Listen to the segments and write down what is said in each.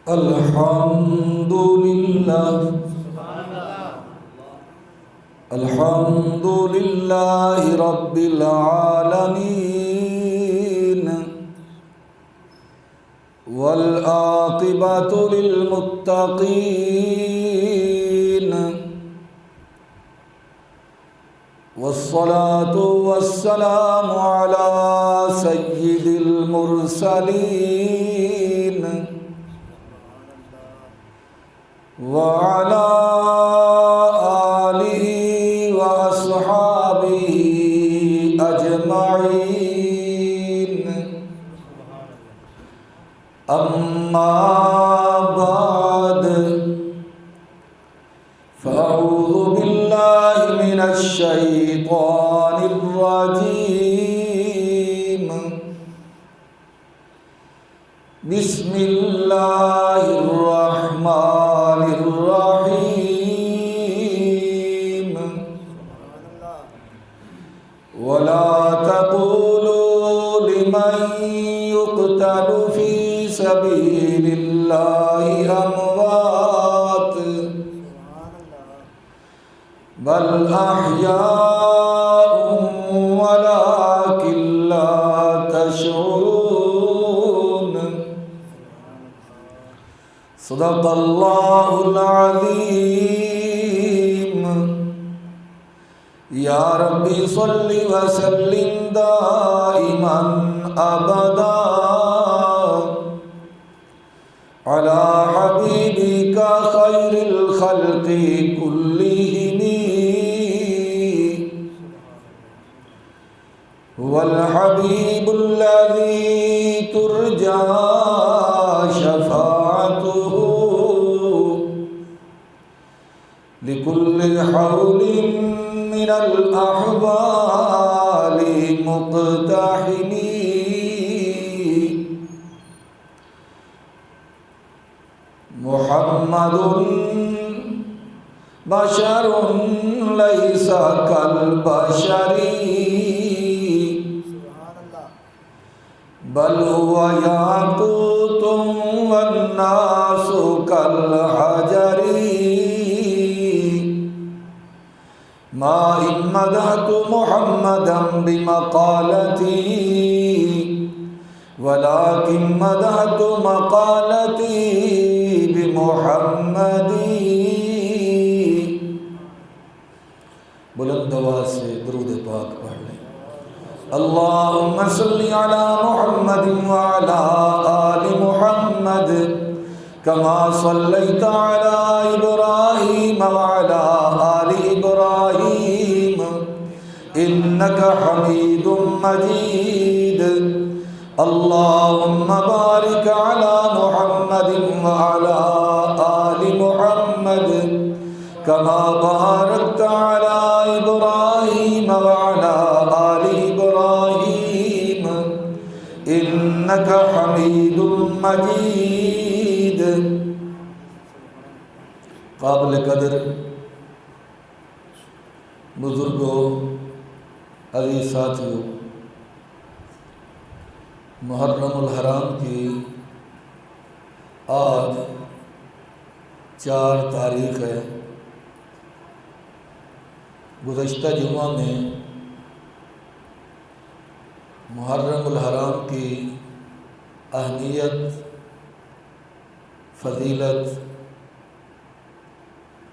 الحمد لله الحمد لله رب العالمين والعاقبة للمتقين والصلاة والسلام على سيد المرسلين وعلى آله وأصحابه أجمعين أما بعد فأعوذ بالله من الشيطان الرجيم بسم الله الرحمن الرحيم ولا تقولوا لمن يقتل في سبيل الله أموات بل أحياء ولكن لا تشعرون صدق الله العظيم يا ربي صل وسلم دائما أبدا على حبيبك خير الخلق كلهم هو الحبيب الذي ترجى شفاعته لكل حول من الأحوال مقتحم محمد بشر ليس كالبشر بل هو ياقوت والناس كالحجر ما إن مدحت محمدا بمقالتي ولكن مدحت مقالتي بمحمد. بلند آواز سے درود پاک پڑھ لیں. اللہم صلی علی محمد وعلی آل محمد كما صليت على إبراهيم وعلى آل إبراهيم إنك حميد مجيد. اللهم بارك على محمد وعلى آل محمد كما باركت على إبراهيم وعلى آل إبراهيم إنك حميد مجيد. قابل قدر بزرگوں، عزیز ساتھیوں، محرم الحرام کی آج 4 تاریخ ہے. گزشتہ جمعہ میں محرم الحرام کی اہمیت، فضیلت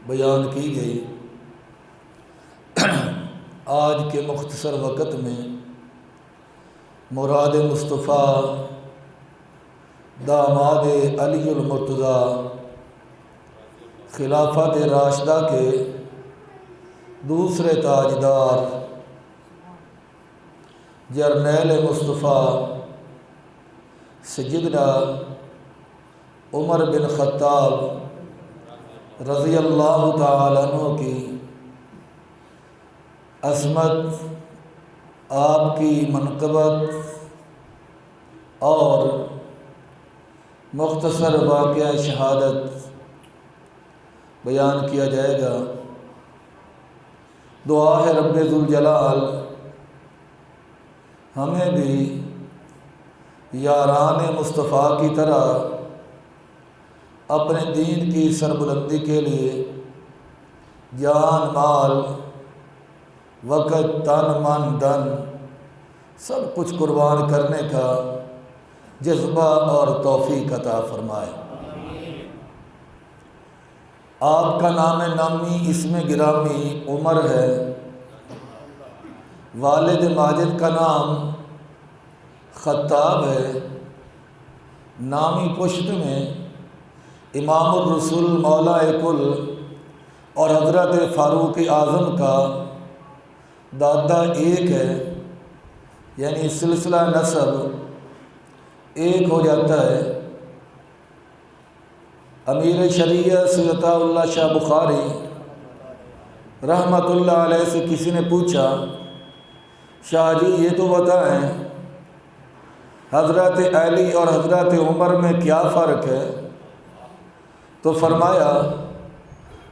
بیان کی گئی. آج کے مختصر وقت میں مراد مصطفیٰ داماد علی المرتضیٰ خلافت راشدہ کے دوسرے تاجدار جرنیل مصطفیٰ سیدنا عمر بن خطاب رضی اللہ تعالیٰ عنہ کی عظمت، آپ کی منقبت اور مختصر واقعہ شہادت بیان کیا جائے گا. دعا ہے رب ذوالجلال ہمیں بھی یاران مصطفیٰ کی طرح اپنے دین کی سربلندی کے لیے جان مال وقت تن من دن سب کچھ قربان کرنے کا جذبہ اور توفیق عطا فرمائے۔ آپ کا نام نامی اسم گرامی عمر ہے، والد ماجد کا نام خطاب ہے، نامی پشت میں امام الرسول مولا کل اور حضرت فاروق اعظم کا دادا ایک ہے، یعنی سلسلہ نسب ایک ہو جاتا ہے۔ امیر شریعت سید عطا اللہ شاہ بخاری رحمۃ اللہ علیہ سے کسی نے پوچھا، شاہ جی یہ تو بتائیں حضرت علی اور حضرت عمر میں کیا فرق ہے؟ تو فرمایا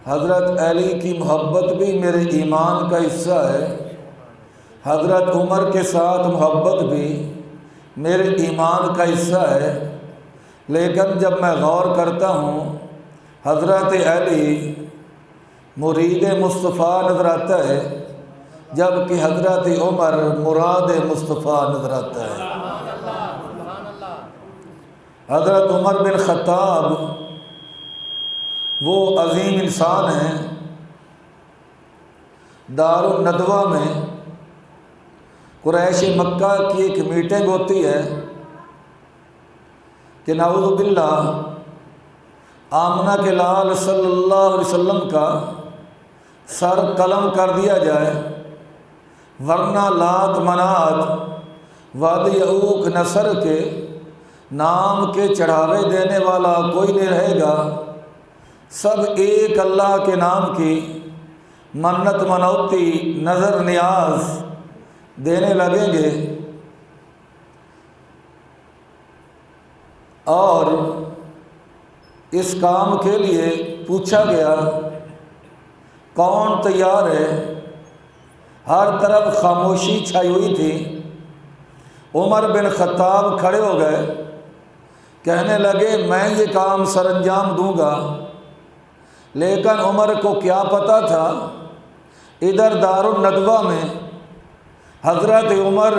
حضرت علی کی محبت بھی میرے ایمان کا حصہ ہے، حضرت عمر کے ساتھ محبت بھی میرے ایمان کا حصہ ہے، لیکن جب میں غور کرتا ہوں حضرت علی مرید مصطفیٰ نظر آتا ہے، جبکہ حضرت عمر مراد مصطفیٰ نظر آتا ہے۔ حضرت عمر بن خطاب وہ عظیم انسان ہیں، دار الندوہ میں قریش مکہ کی ایک میٹنگ ہوتی ہے کہ نعوذ باللہ آمنہ کے لال صلی اللہ علیہ وسلم کا سر قلم کر دیا جائے، ورنہ لات منات وادی یعوق نصر کے نام کے چڑھاوے دینے والا کوئی نہیں رہے گا، سب ایک اللہ کے نام کی منت منوتی نظر نیاز دینے لگیں گے۔ اور اس کام کے لیے پوچھا گیا کون تیار ہے، ہر طرف خاموشی چھائی ہوئی تھی۔ عمر بن خطاب کھڑے ہو گئے، کہنے لگے میں یہ کام سر انجام دوں گا، لیکن عمر کو کیا پتہ تھا ادھر دار الندوہ میں حضرت عمر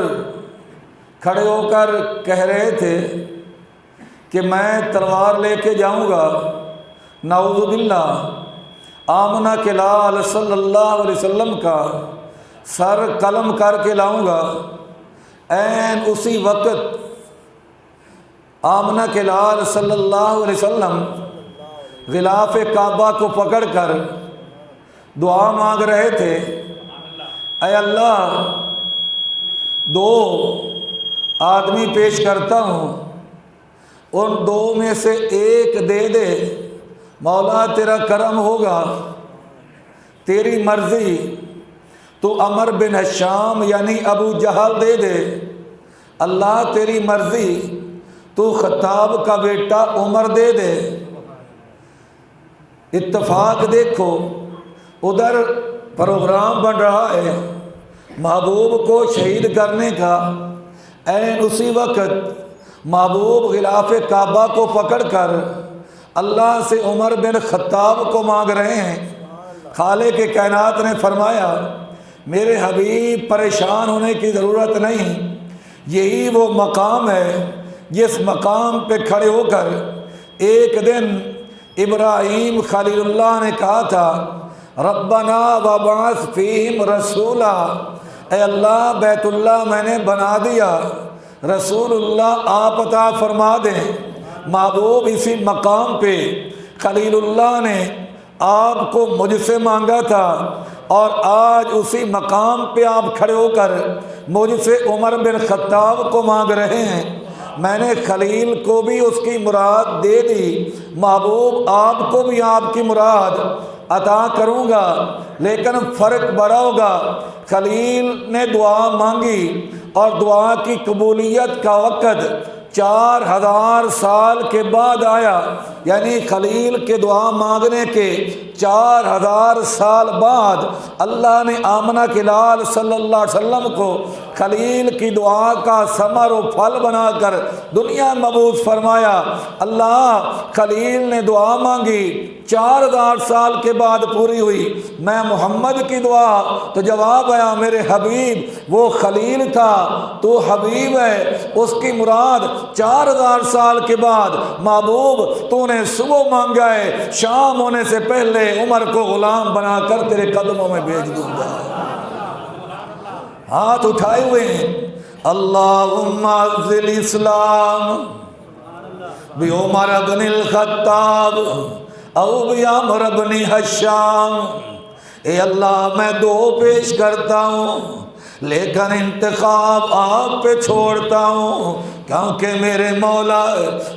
کھڑے ہو کر کہہ رہے تھے کہ میں تلوار لے کے جاؤں گا، نعوذ باللہ آمنہ کے لال صلی اللہ علیہ وسلم کا سر قلم کر کے لاؤں گا۔ عین اسی وقت آمنہ کے لال صلی اللہ علیہ وسلم غلاف کعبہ کو پکڑ کر دعا مانگ رہے تھے، اے اللہ دو آدمی پیش کرتا ہوں، ان دو میں سے ایک دے دے، مولا تیرا کرم ہوگا، تیری مرضی، تو عمر بن ہشام یعنی ابو جہل دے دے، اللہ تیری مرضی، تو خطاب کا بیٹا عمر دے دے۔ اتفاق دیکھو ادھر پروگرام بن رہا ہے محبوب کو شہید کرنے کا، عین اسی وقت محبوب غلاف کعبہ کو پکڑ کر اللہ سے عمر بن خطاب کو مانگ رہے ہیں۔ خالق کائنات نے فرمایا میرے حبیب پریشان ہونے کی ضرورت نہیں، یہی وہ مقام ہے جس مقام پہ کھڑے ہو کر ایک دن ابراہیم خلیل اللہ نے کہا تھا ربنا وبعث فیہم رسولا، اے اللہ بیت اللہ میں نے بنا دیا، رسول اللہ آپ عطا فرما دیں۔ محبوب اسی مقام پہ خلیل اللہ نے آپ کو مجھ سے مانگا تھا، اور آج اسی مقام پہ آپ کھڑے ہو کر مجھ سے عمر بن خطاب کو مانگ رہے ہیں۔ میں نے خلیل کو بھی اس کی مراد دے دی، محبوب آپ کو بھی آپ کی مراد عطا کروں گا، لیکن فرق بڑا ہوگا۔ خلیل نے دعا مانگی اور دعا کی قبولیت کا وقت 4000 سال کے بعد آیا، یعنی خلیل کے دعا مانگنے کے 4000 سال بعد اللہ نے آمنہ کے لال صلی اللہ علیہ وسلم کو خلیل کی دعا کا ثمر و پھل بنا کر دنیا مبعوث فرمایا۔ اللہ خلیل نے دعا مانگی، 4000 سال کے بعد پوری ہوئی۔ میں محمد کی دعا تو جواب آیا میرے حبیب، وہ خلیل تھا تو حبیب ہے، اس کی مراد 4000 سال کے بعد محبوب تو نے صبح مانگا ہے، شام ہونے سے پہلے عمر کو غلام بنا کر تیرے قدموں میں بھیج دوں گا۔ ہاتھ اٹھائے ہوئے ہیں، اللہم اعز الاسلام بعمر بن الخطاب او بعمر بن ہشام۔ اے اللہ میں دو پیش کرتا ہوں لیکن انتخاب آپ پہ چھوڑتا ہوں، کیونکہ میرے مولا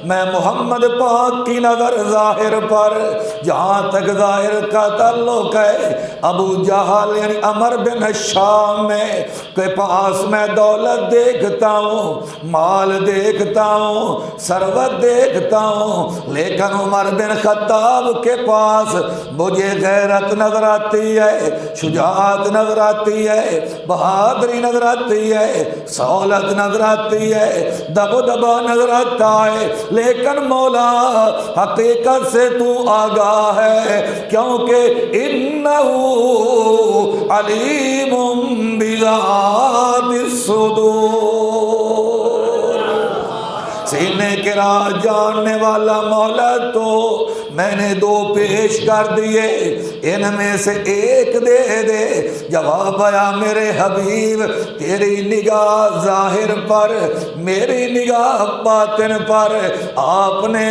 میں محمد پاک کی نظر ظاہر پر، جہاں تک ظاہر کا تعلق ہے ابو جہل یعنی عمر بن ہشام میں کے پاس میں دولت دیکھتا ہوں، مال دیکھتا ہوں، ثروت دیکھتا ہوں، لیکن عمر بن خطاب کے پاس مجھے غیرت نظر آتی ہے، شجاعت نظر آتی ہے، بہادری نظر آتی ہے، سہولت نظر آتی ہے، دبدبا نظر آتا ہے، لیکن مولا حقیقت سے تو آگاہ ہے، کیونکہ انہو علیم بذات الصدور، سینے کے راز جاننے والا مولا تو میں نے دو پیش کر دیے، ان میں سے ایک دے دے۔ جواب آیا میرے حبیب تیری نگاہ ظاہر پر، میری نگاہ باطن پر، آپ نے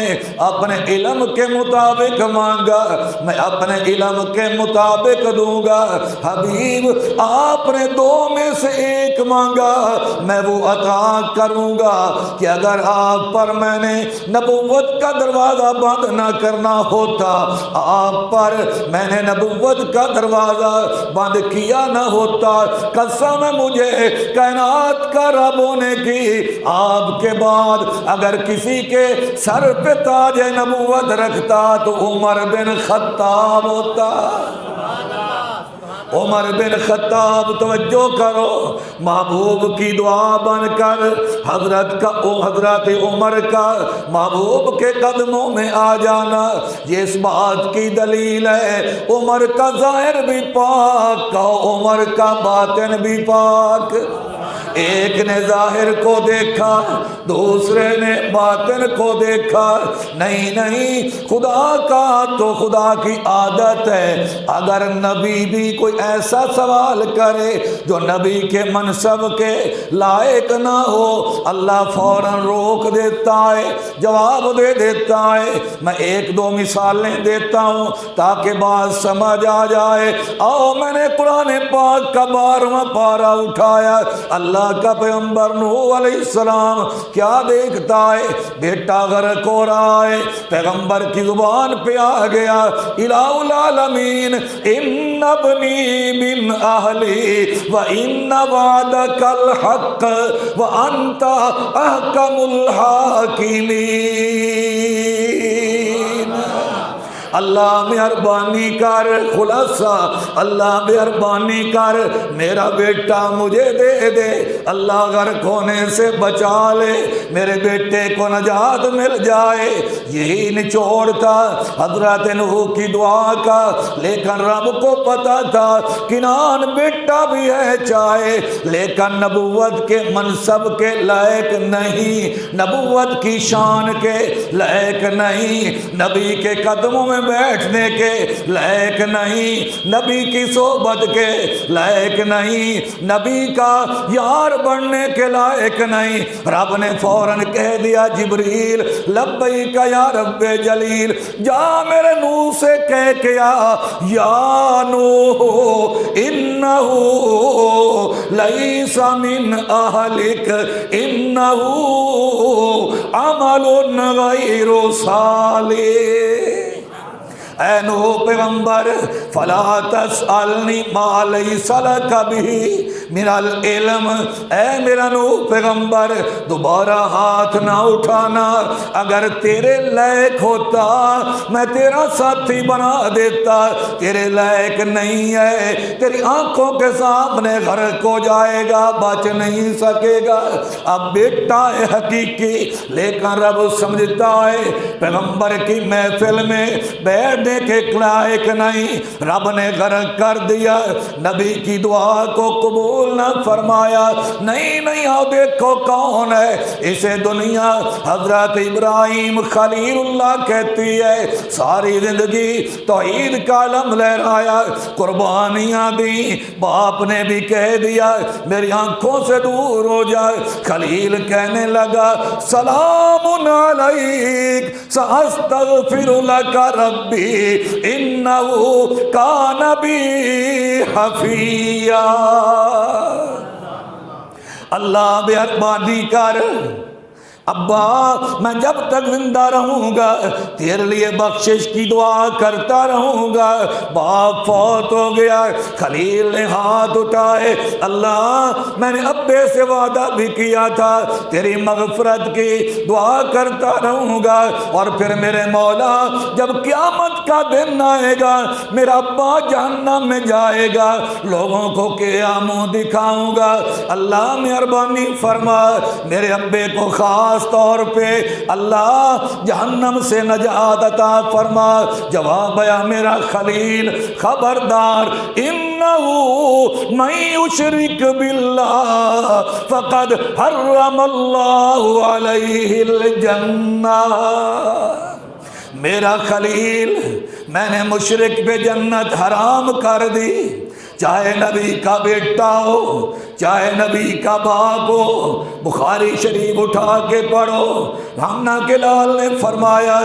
اپنے علم کے مطابق مانگا، میں اپنے علم کے مطابق دوں گا۔ حبیب آپ نے دو میں سے ایک مانگا، میں وہ عطا کروں گا کہ اگر آپ پر میں نے نبوت کا دروازہ بند نہ کرنا ہوتا، آپ پر میں نے نبوت کا دروازہ بند کیا نہ ہوتا، قسم ہے مجھے کائنات کا رب ہونے کی، آپ کے بعد اگر کسی کے سر پہ تاج نبوت رکھتا تو عمر بن خطاب ہوتا۔ عمر بن خطاب توجہ کرو، محبوب کی دعا بن کر حضرت عمر کا محبوب کے قدموں میں آ جانا، یہ اس بات کی دلیل ہے عمر کا ظاہر بھی پاک کا، عمر کا باطن بھی پاک۔ ایک نے ظاہر کو دیکھا، دوسرے نے باطن کو دیکھا، نہیں خدا کا تو خدا کی عادت ہے اگر نبی بھی کوئی ایسا سوال کرے جو نبی کے منصب کے لائق نہ ہو، اللہ فوراً روک دیتا ہے، جواب دے دیتا ہے۔ میں ایک دو مثالیں دیتا ہوں تاکہ بات سمجھ آ جائے۔ میں نے قرآن پاک کا 12واں پارہ اٹھایا، اللہ کا پیغمبر نوح علیہ السلام کیا دیکھتا ہے؟ بیٹا غرق ہو رہا ہے، پیغمبر کی زبان پہ آ گیا، الہ العالمین ان ابنی من اہلی و ان وعدک الحق و انت احکم الحاکمین۔ اللہ مہربانی کر، خلاصہ اللہ مہربانی کر، میرا بیٹا مجھے دے دے، اللہ غرق ہونے سے بچا لے، میرے بیٹے کو نجات مل جائے۔ یہی نچوڑ تھا حضرت نوح کی دعا کا، لیکن رب کو پتا تھا کنان بیٹا بھی ہے چاہے، لیکن نبوت کے منصب کے لائق نہیں، نبوت کی شان کے لائق نہیں، نبی کے قدموں میں بیٹھنے کے لائق نہیں، نبی کی صحبت کے لائق نہیں، نبی کا یار بننے کے لائق نہیں۔ رب نے فوراً کہہ دیا جبریل لبیک یا رب جلیل، جا میرے نوح سے کہہ کے آ، یا نوح انہو لیس من اہلک انہو عمل غیر صالح۔ اے نوح پیغمبر فلا تسألنی ما لیس لک بہ من العلم، اے میرا نوح پیغمبر دوبارہ ہاتھ نہ اٹھانا، اگر تیرے لائق ہوتا میں تیرا ساتھی بنا دیتا، تیرے لائق نہیں ہے، تیری آنکھوں کے سامنے غرق ہو جائے گا، بچ نہیں سکے گا۔ اب بیٹا ہے حقیقی، لیکن رب سمجھتا ہے پیغمبر کی محفل میں بیٹھنے کے لائق نہیں، رب نے غرق کر دیا، نبی کی دعا کو قبول نہ فرمایا۔ نہیں نہیں، آؤ دیکھو کون ہے، اسے دنیا حضرت ابراہیم خلیل اللہ کہتی ہے، ساری زندگی توحید کا علم لہرایا، قربانیاں دی، باپ نے بھی کہہ دیا میری آنکھوں سے دور ہو جائے، خلیل کہنے لگا سلام علیک سأستغفر لک ربی انہ کان بی حفیہ۔ اللہ مہربانی کر ابا، میں جب تک زندہ رہوں گا تیرے لیے بخشش کی دعا کرتا رہوں گا۔ باپ فوت ہو گیا، خلیل نے ہاتھ اٹھائے، اللہ میں نے ابے سے وعدہ بھی کیا تھا تیری مغفرت کی دعا کرتا رہوں گا، اور پھر میرے مولا جب قیامت کا دن آئے گا میرا ابا جہنم میں جائے گا، لوگوں کو کیا منہ دکھاؤں گا، اللہ مہربانی فرما میرے ابے کو خاص طور پہ اللہ جہنم سے نجات عطا فرما۔ جواب آیا میرا خلیل خبردار، انہو من یشرک باللہ فقد حرم اللہ علیہ الجنہ۔ میرا خلیل، میں نے مشرک پہ جنت حرام کر دی، چاہے نبی کا بیٹا ہو چاہے نبی کا باپ ہو۔ بخاری شریف اٹھا کے پڑھو، ہمنا کے لال نے فرمایا،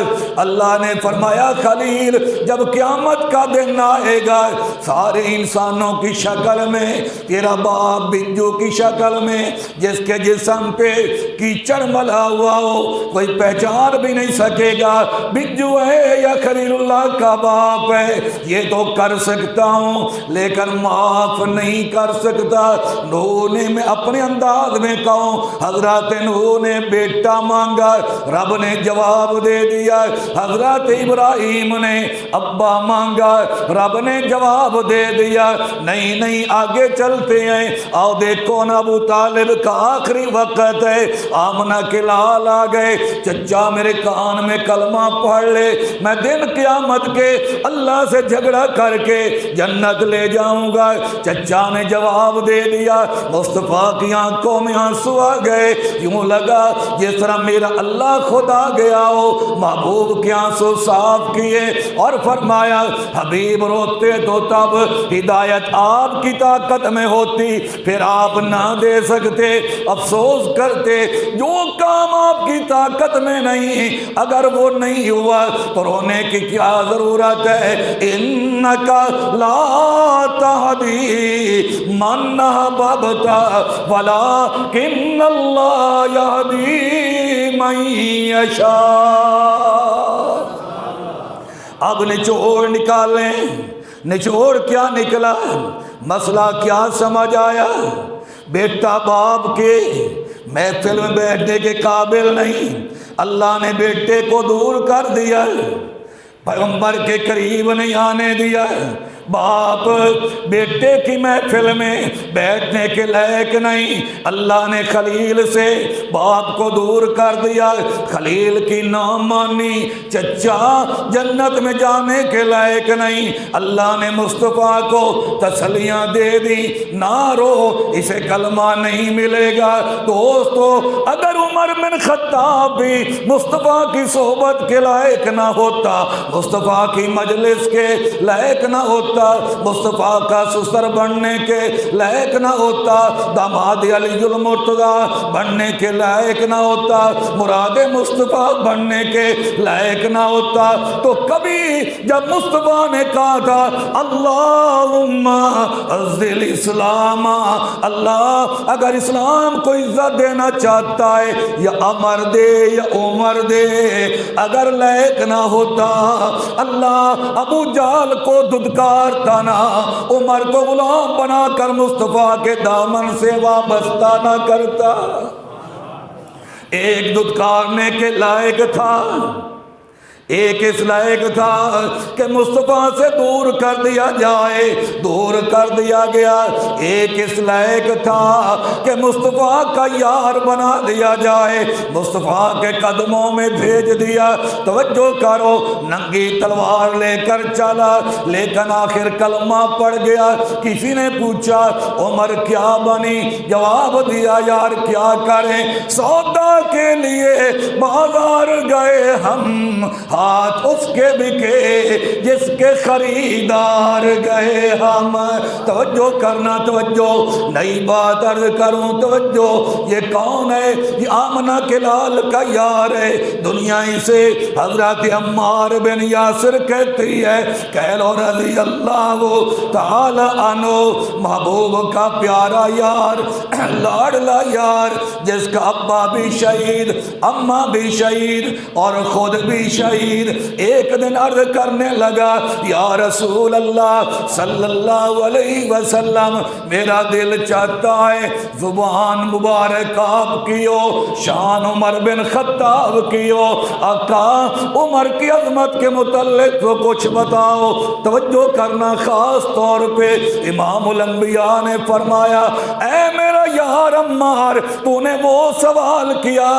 اللہ نے فرمایا خلیل جب قیامت کا دن آئے گا سارے انسانوں کی شکل میں تیرا باپ بنجو کی شکل میں، جس کے جسم پہ کیچڑ ملا ہوا ہو کوئی پہچان بھی نہیں سکے گا بنجو ہے یا خلیل اللہ کا باپ ہے، یہ تو کر سکتا ہوں لیکن معاف نہیں کر سکتا۔ نوح نے میں اپنے انداز میں کہوں، حضرت نوح نے بیٹا مانگا، رب نے جواب دے دیا، حضرت ابراہیم نے ابا مانگا، رب نے جواب دے دیا۔ نہیں نہیں، آگے چلتے ہیں، آؤ دیکھو نا ابو طالب کا آخری وقت ہے، آمنہ کے لال آ گئے، چچا میرے کان میں کلمہ پڑھ لے، میں دن قیامت کے اللہ سے جھگڑا کر کے جنت لے جاؤں گا۔ چچا نے جواب دے دیا، مصطفیٰ کی آنکھوں میں آنسو آ گئے، یوں لگا جس طرح میرا اللہ خود آ گیا ہو، محبوب کے آنسو صاف کیے اور فرمایا حبیب روتے تو تب ہدایت آپ کی طاقت میں ہوتی، پھر آپ نہ دے سکتے، افسوس کرتے، جو کام آپ کی طاقت میں نہیں اگر وہ نہیں ہوا تو رونے کی کیا ضرورت ہے۔ انکا لا تہدی من احببت ولکن اللہ یہدی من یشاء۔ اب نچوڑ نکالیں، نچوڑ کیا نکلا، مسئلہ کیا سمجھ آیا؟ بیٹا باپ کے محفل میں بیٹھنے کے قابل نہیں، اللہ نے بیٹے کو دور کر دیا، پیغمبر کے قریب نہیں آنے دیا، باپ بیٹے کی محفل میں بیٹھنے کے لائق نہیں، اللہ نے خلیل سے باپ کو دور کر دیا، خلیل کی نامانی، چچا جنت میں جانے کے لائق نہیں، اللہ نے مصطفیٰ کو تسلیاں دے دی، نہ رو اسے کلمہ نہیں ملے گا۔ دوستو اگر عمر بن خطاب بھی مصطفیٰ کی صحبت کے لائق نہ ہوتا، مصطفیٰ کی مجلس کے لائق نہ ہوتا، ہوتا، مصطفیٰ کا سسر بننے کے لائق نہ ہوتا، داماد علی المرتضیٰ بننے کے لائق نہ ہوتا، مراد مصطفیٰ بننے کے لائق نہ ہوتا، تو کبھی جب مصطفیٰ نے کہا تھا اللہم عزل اسلام، اللہ اگر اسلام کو عزت دینا چاہتا ہے یا عمر دے یا عمر دے، اگر لائق نہ ہوتا اللہ ابو جہل کو دھتکارتا نہ، عمر کو غلام بنا کر مصطفیٰ کے دامن سے وابستہ نہ کرتا۔ ایک دھتکارنے کے لائق تھا، ایک اس لائق تھا کہ مصطفیٰ سے دور کر دیا جائے، دور کر دیا گیا۔ ایک اس لائق تھا کہ مصطفیٰ کا یار بنا دیا جائے، مصطفیٰ کے قدموں میں بھیج دیا۔ توجہ کرو، ننگی تلوار لے کر چلا، لیکن آخر کلمہ پڑ گیا۔ کسی نے پوچھا عمر کیا بنی؟ جواب دیا یار کیا کریں، سودا کے لیے بازار گئے ہم، ہاتھ اس کے بکے جس کے خریدار گئے ہم۔ توجہ کرنا، توجہ، نئی بات عرض کروں، توجہ، یہ کون ہے؟ یہ آمنہ کے لال کا یار ہے۔ دنیا اسے حضرت عمار بن یاسر کہتی ہے، کہہ لو رضی اللہ تعالی عنہ، محبوب کا پیارا یار، لاڈلا یار، جس کا ابا بھی شہید، اماں بھی شہید اور خود بھی شہید۔ ایک دن عرض کرنے لگا یا رسول اللہ صلی اللہ علیہ وسلم، میرا دل چاہتا ہے زبان مبارک آپ کی ہو، شان عمر بن خطاب کی ہو، آقا عمر کی عظمت کے متعلق تو کچھ بتاؤ۔ توجہ کرنا، خاص طور پہ امام الانبیاء نے فرمایا اے میرا یار عمار، تو نے وہ سوال کیا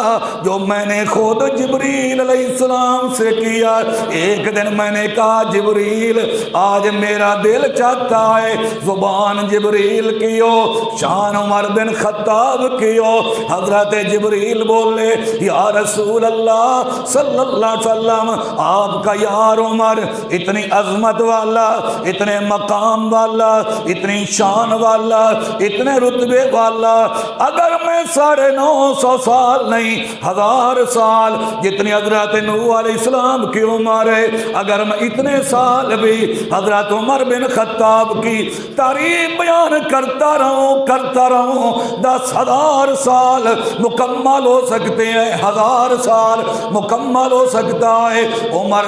جو میں نے خود جبریل علیہ السلام سے کیا۔ ایک دن میں نے کہا جبریل آج میرا دل چاہتا ہے زبان جبریل کی ہو، شان عمر بن خطاب کی ہو۔ حضرت جبریل بولے یا رسول اللہ صلی اللہ علیہ وسلم، آپ کا یار عمر اتنی عظمت والا، اتنے مقام والا، اتنی شان والا، اتنے رتبے والا، اگر میں 950 سال نہیں 1000 سال جتنی حضرت نوح علیہ السلام کی عمر ہے، اگر میں اتنے سال بھی حضرت عمر بن خطاب کی تعریف بیان کرتا رہوں 10,000 سال مکمل ہو سکتے ہیں، 1000 سال مکمل ہو سکتا ہے۔ عمر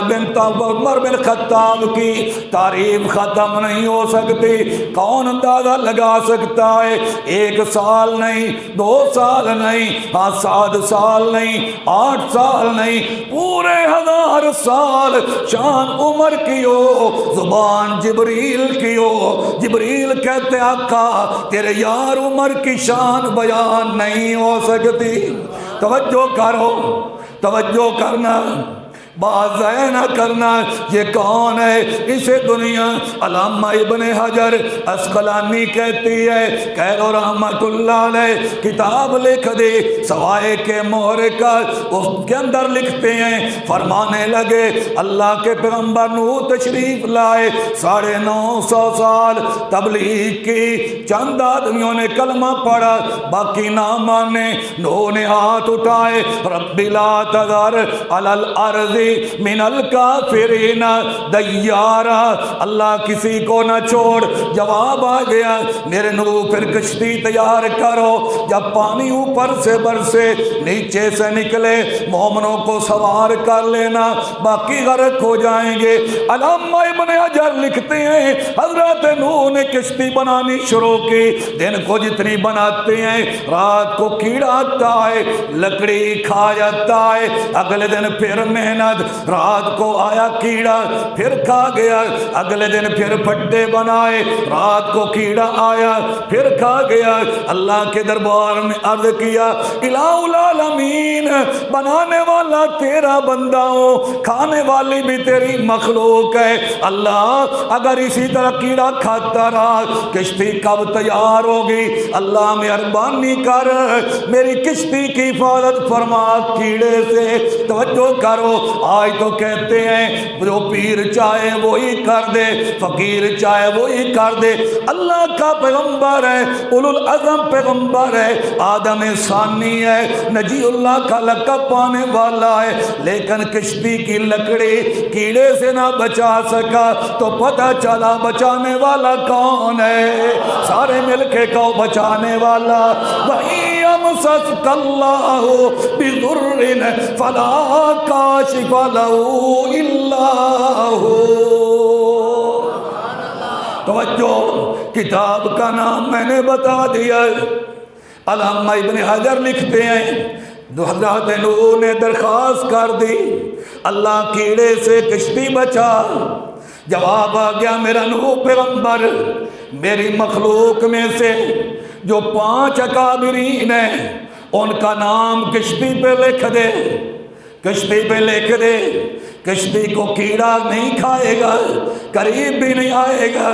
بن خطاب کی تعریف ختم نہیں ہو سکتی۔ کون اندازہ لگا سکتا ہے؟ 1 سال نہیں، 2 سال نہیں، 7 سال نہیں، 8 سال نہیں، پورے 1000 سال شان عمر کی ہو، زبان جبریل کی ہو۔ جبریل کہتے آقا تیرے یار عمر کی شان بیان نہیں ہو سکتی۔ توجہ کرو، توجہ کرنا، بات ضائع نہ کرنا۔ یہ کون ہے؟ اسے دنیا علامہ ابن حجر اسقلانی کہتی ہے، کہہ رحمت اللہ علیہ کتاب لکھ دی سوائے کے مہر کا، اس کے اندر لکھتے ہیں، فرمانے لگے اللہ کے پیغمبر نوح تشریف لائے، 950 سال تبلیغ کی، چند آدمیوں نے کلمہ پڑھا، باقی نہ مانے۔ نوح نے ہاتھ اٹھائے، رب لا تذر علی الارض من الکافرین دیارا، اللہ کسی کو نہ چھوڑ۔ جواب آ گیا میرے نوح پھر کشتی تیار کرو، جب پانی اوپر سے برسے نیچے سے نکلے مومنوں کو سوار کر لینا، باقی غرق ہو جائیں گے۔ علامہ ابن حجر لکھتے ہیں حضرت نوح نے کشتی بنانی شروع کی، دن کو جتنی بناتے ہیں رات کو کیڑا آتا ہے، لکڑی کھا جاتا ہے، اگلے دن پھر محنت، رات کو آیا کیڑا پھر کھا گیا، اگلے دن پھر پھٹے بنائے، رات کو کیڑا آیا پھر کھا گیا۔ اللہ کے دربار میں عرض کیا الہ العالمین، بنانے والا تیرا بندہ ہوں، کھانے والی بھی تیری مخلوق ہے، اللہ اگر اسی طرح کیڑا کھاتا رہا کشتی کب تیار ہوگی؟ اللہ مہربانی کر میری کشتی کی حفاظت فرما کیڑے سے۔ توجہ کرو، آج تو کہتے ہیں جو پیر چاہے وہی کر دے، فقیر چاہے وہی کر دے۔ اللہ کا پیغمبر ہے، اولو العزم پیغمبر ہے، آدم ثانی ہے، نجی اللہ کا لقب پانے والا ہے، لیکن کشتی کی لکڑی کیڑے سے نہ بچا سکا تو پتہ چلا بچانے والا کون ہے؟ سارے مل کے کہو بچانے والا۔ وَإِن يَمْسَسْكَ اللَّهُ بِضُرٍّ فَلَا كَاشِفَ لَهُ إِلَّا هُوَ۔ توجہ، کتاب کا نام میں نے بتا دیا ہے۔ علامہ ابن حجر لکھتے ہیں حضرت نوح نے درخواست کر دی، اللہ کیڑے سے کشتی بچا۔ جواب آ گیا، میرا نوح پیغمبر میری مخلوق میں سے جو 5 اکابرین ہیں ان کا نام کشتی پہ لکھ دے، کشتی پہ لکھ دے۔ کشتی کو کیڑا نہیں کھائے گا، قریب بھی نہیں آئے گا۔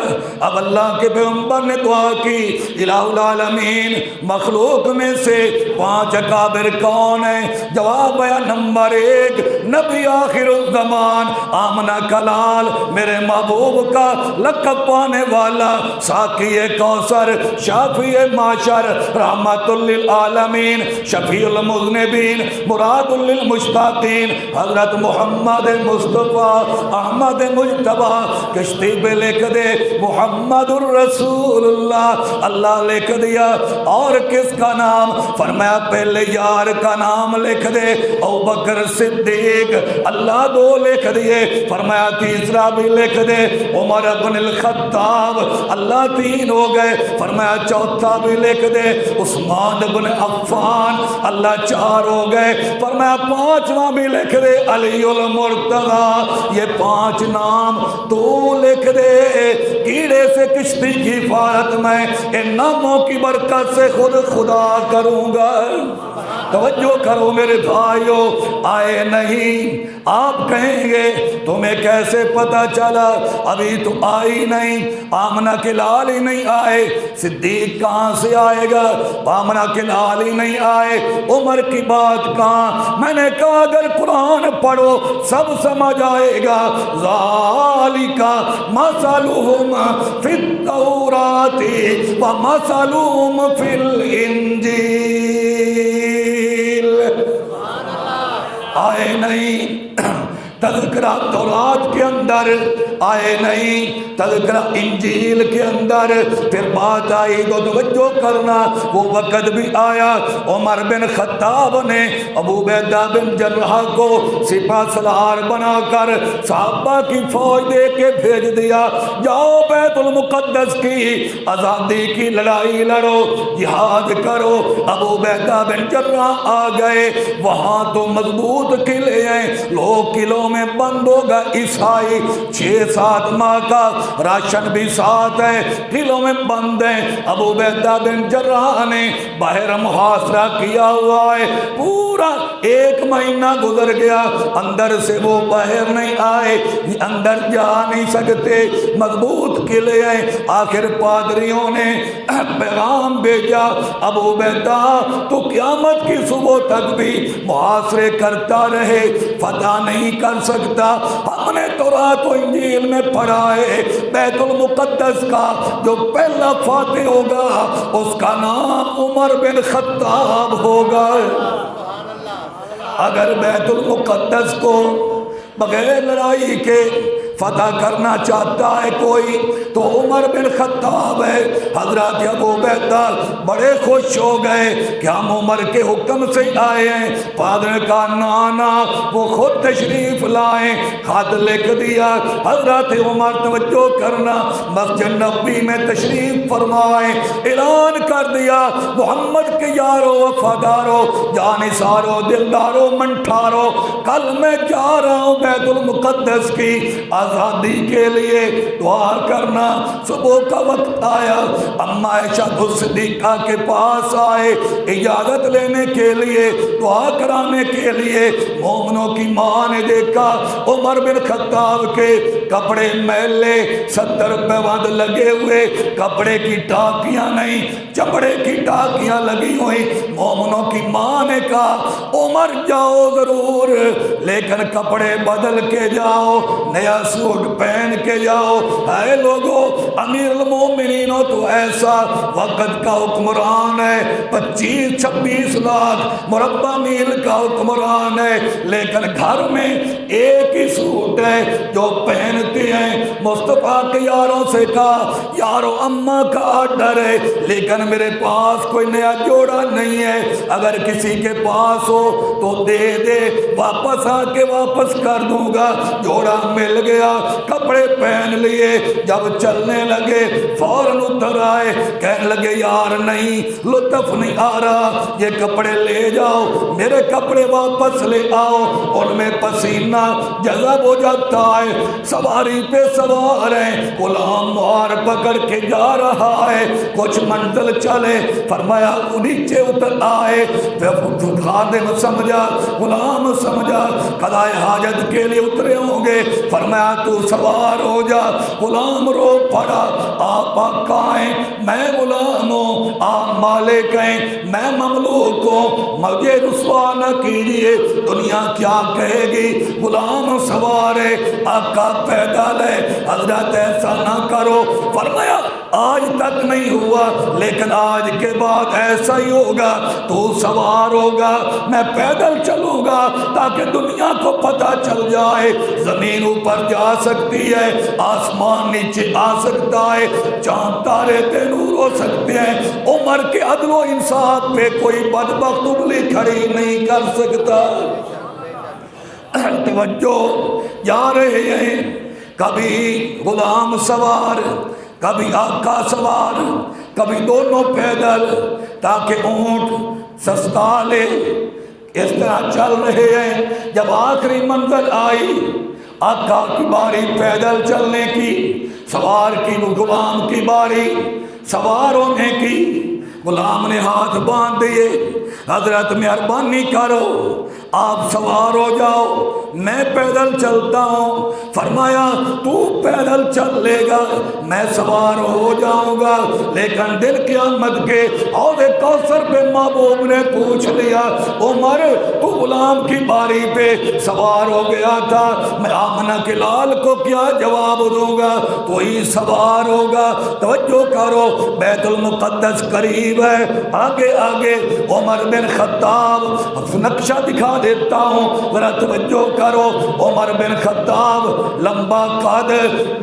اب اللہ کے پیغمبر نے دعا کی، الہ العالمین مخلوق میں سے 5 اکابر کون ہیں؟ جواب آیا، نمبر 1 نبی آخر الزمان آمنہ کلال، میرے محبوب کا لقب پانے والا، ساقی کوثر، شافی معشر، رحمت للعالمین، شفیع المذنبین، مراد للمشتاقین، حضرت محمد مصطفیٰ احمد مجتبیٰ۔ کشتی پہ لکھ دے محمد الرسول اللہ، اللہ لکھ دیا۔ اور کس کا نام؟ فرمایا پہلے یار کا نام لکھ دے ابوبکر صدیق، اللہ 2 لکھ دیے۔ فرمایا تیسرا بھی لکھ دے عمر بن الخطاب، اللہ 3 ہو گئے۔ فرمایا چوتھا بھی لکھ دے عثمان بن عفان، اللہ 4 ہو گئے۔ فرمایا 5واں بھی لکھ دے علی المرتضی، یہ 5 نام تو لکھ دے۔ کیڑے سے کشتی کی حفاظت میں ان ناموں کی برکت سے خود خدا کروں گا۔ توجہ کرو میرے بھائیو، آئے نہیں، آپ کہیں گے تمہیں کیسے پتا چلا؟ ابھی تو آئی نہیں، آمنہ کے لال ہی نہیں آئے، صدیق کہاں سے آئے گا؟ آمنہ کے لال ہی نہیں آئے، عمر کی بات کہاں؟ میں نے کہا اگر قرآن پڑھو سب سمجھ آئے گا۔ ذالک مثلہم فی التوراۃ ومثلہم فی الانجیل۔ آئے نہیں تذکرہ تورات کے اندر، آئے نہیں تذکرہ انجیل کے اندر۔ پھر بات آئی تو توجہ کرنا، وہ وقت بھی آیا عمر بن خطاب نے ابو عبیدہ بن جراح کو سپہ سالار بنا کر صحابہ کی فوج دے کے بھیج دیا، جاؤ بیت المقدس کی آزادی کی لڑائی لڑو، جہاد کرو۔ ابو عبیدہ بن جراح آ گئے، وہاں تو مضبوط قلعے ہیں، لوگ قلعوں میں بند ہوگا، عیسائی 6-7 ماہ کا راشن بھی ساتھ ہے، قلعوں میں بند ہیں۔ ابو عبیدہ بن جراح نے باہر محاصرہ کیا ہوا ہے، پورا 1 مہینہ گزر گیا، اندر سے وہ باہر نہیں آئے، اندر جا نہیں سکتے، مضبوط قلعے ہیں۔ آخر پادریوں نے پیغام بھیجا، ابو عبیدہ تو قیامت کی صبح تک بھی محاصرے کرتا رہے، فتح نہیں کر سکتا۔ ہم نے تورات و انجیل میں پڑھا ہے بیت المقدس کا جو پہلا فاتح ہوگا اس کا نام عمر بن خطاب ہوگا۔ اگر بیت المقدس کو بغیر لڑائی کے فتح کرنا چاہتا ہے کوئی تو عمر بن خطاب ہے۔ حضرت ابو عبیدہ بڑے خوش ہو گئے کہ ہم عمر کے حکم سے آئے ہیں۔ پادر کا نانا وہ خود تشریف لائیں، خط لکھ دیا۔ حضرت عمر توجہ کرنا، مسجد نبوی میں تشریف فرمائیں، اعلان کر دیا محمد کے یارو وفادارو، جانثارو، دلدارو، منٹھارو، کل میں جا رہا ہوں بیت المقدس کی آزادی کے لیے، دعا کرنا۔ صبح کا وقت آیا، اما عائشہ صدیقہ کے پاس آئے اجازت لینے کے لیے، دعا کرانے کے لیے۔ مومنوں کی ماں نے دیکھا عمر بن خطاب کے کپڑے میلے، 70 پیوند لگے ہوئے، کپڑے کی ٹاکیاں نہیں، چمڑے کی ٹاکیاں لگی ہوئی۔ مومنوں کی ماں نے کہا عمر جاؤ ضرور، لیکن کپڑے بدل کے جاؤ، نیا سوٹ پہن کے جاؤ۔ اے لوگو، امیر المومنین تو ایسا وقت کا حکمران ہے، 25-26 لاکھ مربع میل کا حکمران ہے، لیکن گھر میں ایک ہی سوٹ ہے جو پہنتے ہیں۔ مصطفیٰ کے یاروں سے کہا یارو اماں کا آرڈر ہے، لیکن میرے پاس کوئی نیا جوڑا نہیں ہے، اگر کسی کے پاس ہو تو دے دے، واپس آ کے واپس کر دوں گا۔ جوڑا مل گیا، کپڑے پہن لیے، جب چلنے لگے فوراً اتر آئے، کہنے لگے یار نہیں، لطف نہیں آ رہا، یہ کپڑے لے جاؤ، میرے کپڑے واپس لے آؤ۔ ان میں پسینہ جذب ہو جاتا ہے، سواری پہ سوار ہیں، غلام مار پکڑ کے جا رہا ہے، کچھ منزل چلے، فرمایا نیچے اتر آئے، خادم سمجھا، غلام سمجھا قضائے حاجت کے لیے اترے ہوں گے، فرمایا تو سوار ہو جا۔ غلام رو پڑا، آپ آقا ہیں، میں غلام ہوں، آپ مالک ہیں، میں مملوک ہوں، مجھے رسوا نہ کیجئے، دنیا کیا کہے گی۔ غلام سوار ہے، آقا پیدل ہے، حضرت ایسا نہ کرو۔ فرمایا آج تک نہیں ہوا، لیکن آج کے بعد ایسا ہی ہوگا، تو سوار ہوگا، میں پیدل چلوں گا، تاکہ دنیا کو پتہ چل جائے زمین اوپر جا سکتی ہے، آسمان نیچے آ سکتا ہے، چاند تارے تے نور ہو سکتے ہیں۔ عمر کے عدل و انصاف پہ کوئی بدبخت انگلی کھڑی نہیں کر سکتا۔ توجہ، جا رہے ہیں، کبھی غلام سوار، کبھی آقا سوار، کبھی دونوں پیدل، تاکہ اونٹ سستا لے، اس طرح چل رہے ہیں۔ جب آخری منزل آئی، آقا کی باری پیدل چلنے کی، سوار کی، غلام کی باری سوار ہونے کی۔ غلام نے ہاتھ باندھ دیے، حضرت مہربانی کرو، آپ سوار ہو جاؤ، میں پیدل چلتا ہوں۔ فرمایا تو پیدل چل لے گا، میں سوار ہو جاؤں گا، لیکن دل قیامت کے حوض کوثر پہ محبوب نے پوچھ لیا عمر تو غلام کی باری پہ سوار ہو گیا تھا، میں آمنہ کے لال کو کیا جواب دوں گا؟ تو ہی سوار ہوگا۔ توجہ کرو، بیت المقدس قریب ہے، آگے آگے عمر بن خطاب، نقشہ دکھا دیتا ہوں، ذرا توجہ کرو۔ عمر بن خطاب، لمبا قد،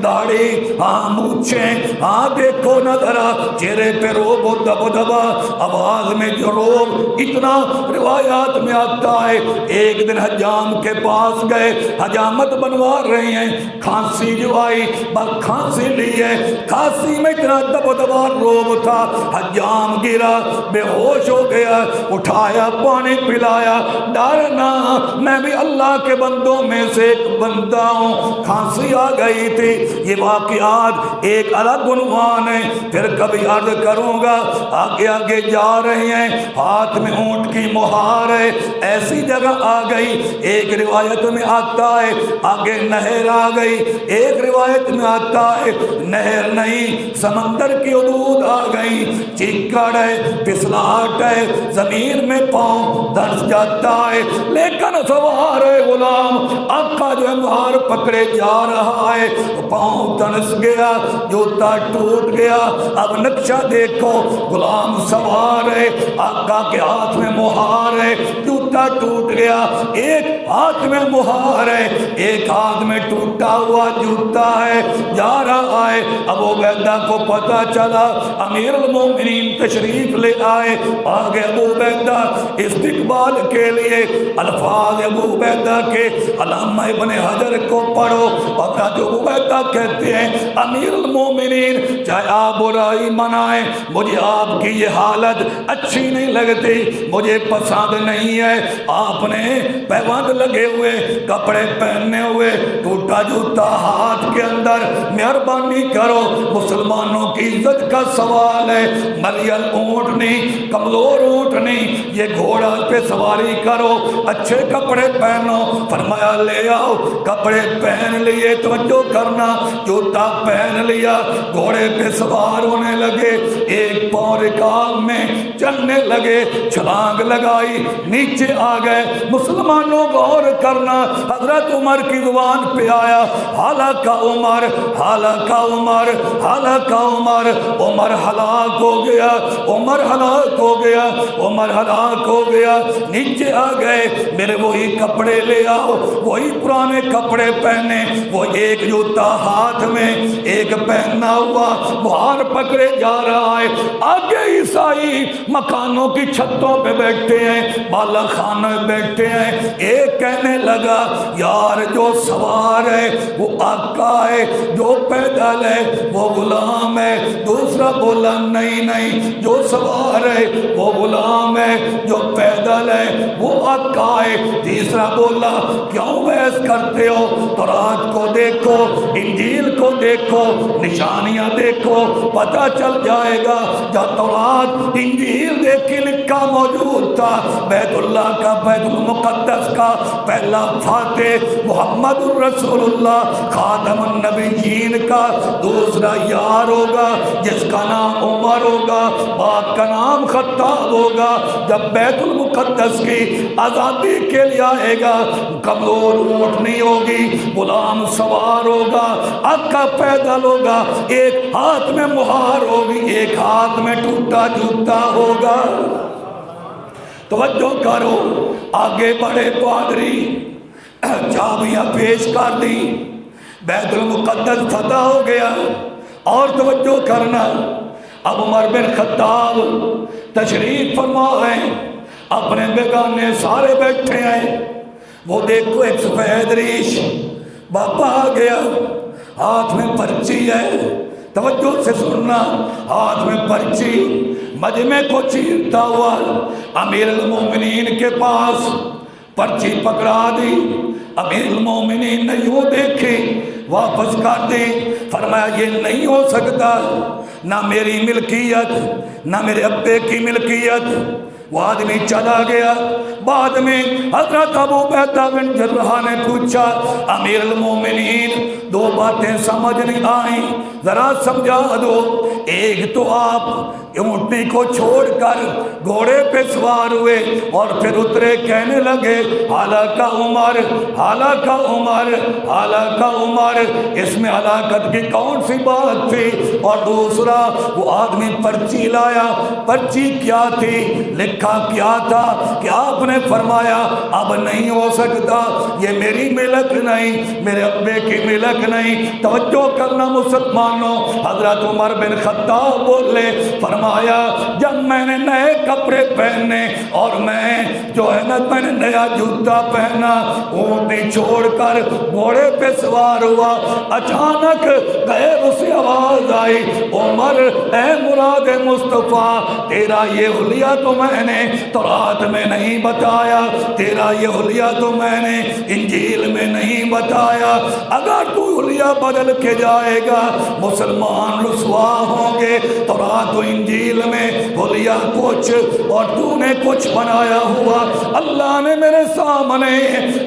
داڑھی، ہاں مونچھیں، ہاں دیکھو نہ ذرا چہرے پہ روب و دبدبا، آواز میں جو روب، اتنا روایات میں آتا ہے۔ ایک دن حجام کے پاس گئے، حجامت بنوا رہے ہیں، کھانسی جو آئی، بس کھانسی لی ہے، کھانسی میں اتنا دبدبا روب تھا، حجام گرا، بے ہوش ہو گیا، اٹھایا، پانی پلایا، ڈرنا میں بھی اللہ کے بندوں میں سے ایک بندہ ہوں، کھانسی آ گئی تھی۔ یہ واقعات ایک الگ عنوان ہے، پھر کبھی عرض کروں گا۔ آگے آگے جا رہے ہیں، ہاتھ میں اونٹ کی مہار ہے، ایسی جگہ آ گئی، ایک روایت میں آتا ہے آگے نہر آ گئی، ایک روایت میں آتا ہے نہر نہیں، سمندر کی حدود آ گئی، چکڑ ہے، پھسلاہٹ ہے، زمین میں پاؤں دھنس جاتا ہے، لیکن سوار ہے غلام، آقا جو مہار پکڑے جا رہا ہے، پاؤں دھنس گیا، جوتا ٹوٹ گیا۔ اب نقشہ دیکھو، غلام سوار ہے، آقا کے ہاتھ میں مہار ہے، جوتا ٹوٹ گیا، ایک ہاتھ میں مہار ہے، ایک ہاتھ میں ٹوٹا ہوا جوتا ہے، جا رہا ہے۔ ابو عبیدہ کو پتہ چلا، امیر المومنین تشریف لے آئے، آگے ابو عبیدہ استقبال کے لیے الفاظ ابو عبیدہ کے علامہ ابن حجر کو پڑھو، اور ابو عبیدہ کہتے ہیں امیر المومنین چاہے آپ برائی منائیں، مجھے آپ کی یہ حالت اچھی نہیں لگتی، مجھے پسند نہیں ہے۔ آپ نے پیوند لگے ہوئے، کپڑے پہنے ہوئے، ٹوٹا جوتا ہاتھ کے اندر، مہربانی کرو، مسلمانوں کی عزت کا سوال ہے، ملیل اونٹ نہیں، کمزور اونٹ چلنی، یہ گھوڑا پہ سواری کرو، اچھے کپڑے پہنو۔ فرمایا لے آؤ، کپڑے پہن لیے، توجہ کرنا، جوتا پہن لیا، گھوڑے پہ سوار ہونے لگے، ایک پاؤں رکاب میں چلنے لگے، چھلانگ لگائی، نیچے آ گئے۔ مسلمانوں غور کرنا، حضرت عمر کی زبان پہ آیا ہلاک عمر، ہلاک عمر، ہلاک عمر، عمر ہلاک ہو گیا، عمر ہلاک ہو گیا، عمر ہلاک ہو گیا۔ نیچے آ گئے، میرے وہی کپڑے لے آؤ، وہی پرانے کپڑے پہنے، وہ ایک جوتا ہاتھ میں، ایک پہنا ہوا، بہار پکڑے جا رہا ہے۔ آگے عیسائی مکانوں کی چھتوں پہ بیٹھے ہیں، بالا خانہ بیٹھے ہیں۔ ایک کہنے لگا یار جو سوار ہے وہ آقا ہے، جو پیدل ہے وہ غلام ہے۔ دوسرا بولا نہیں نہیں، جو سوار ہے وہ غلام ہے، جو پیدل ہے وہ آقا ہے۔ تیسرا بولا کیوں بحث کرتے ہو؟ تورات کو دیکھو، انجیل کو دیکھو، نشانیاں دیکھو، پتہ چل جائے گا۔ جب تورات انجیل دیکھی لکھا موجود تھا بیت اللہ کا، بیت المقدس کا پہلا فاتح محمد الرسول اللہ خاتم النبیین کا دوسرا یار ہوگا جس کا نام عمر ہوگا، باپ کا نام خطاب ہوگا۔ جب بیت المقدس کی آزادی کے لیے آئے گا، کمزور اونٹ نہیں ہوگی، غلام سوار ہوگا، آقا پیدل ہوگا، ایک ہاتھ میں مہار ہوگی، ایک ہاتھ میں ٹوٹا جوتا ہوگا۔ توجہ کرو، آگے بڑھے پادری، چابیاں پیش کر دی، بیت المقدس فتح ہو گیا۔ اور توجہ کرنا، اب عمر بن خطاب تشریف فرما ہے، اپنے بیگانے سارے بیٹھے ہیں۔ وہ دیکھو ایک سفید ریش باپا آ گیا، ہاتھ میں پرچی ہے، توجہ سے سننا، ہاتھ میں پرچی، مجمع کو چیرتا ہوا امیر المومنین کے پاس پرچی پکڑا دی۔ امیر المومنین نے یوں دیکھی، واپس کر دی، فرمایا یہ نہیں ہو سکتا، نہ میری ملکیت نہ میرے ابے کی ملکیت۔ وہ آدمی چلا گیا۔ بعد میں حضرت ابو عبیدہ بن جراح نے پوچھا امیر المومنین دو باتیں سمجھ نہیں آئیں، ذرا سمجھا دو۔ ایک تو آپ اونٹنی کو چھوڑ کر گھوڑے پہ سوار ہوئے اور پھر اترے، کہنے لگے ہلاک عمر، ہلاک عمر، ہلاک عمر۔ اس میں ہلاکت کی کون سی بات تھی؟ اور دوسرا وہ آدمی پرچی لایا، پرچی کیا تھی، لکھا کیا تھا کہ آپ نے فرمایا اب نہیں ہو سکتا، یہ میری ملک نہیں، میرے ابے کی ملک نہیں۔ توجہ کرنا مسلمانوں، حضرت عمر بن خطاب بولے، فرمایا جب میں نے نئے کپڑے پہنے اور میں جو ہے نا میں نے نیا جوتا پہنا، اونٹنی چھوڑ کر گھوڑے پہ سوار ہوا، اچانک غیب سے آواز آئی عمر اے مراد مصطفیٰ، تیرا یہ حلیہ تو میں نے تورات میں نہیں بتایا، تیرا یہ حلیہ تو میں نے انجیل میں نہیں بتایا۔ اگر تو حلیہ بدل کے جائے گا مسلمان رسوا ہوں گے۔ تورات و انجیل میں حلیہ کچھ اور تو نے کچھ بنایا ہوا۔ اللہ نے میرے سامنے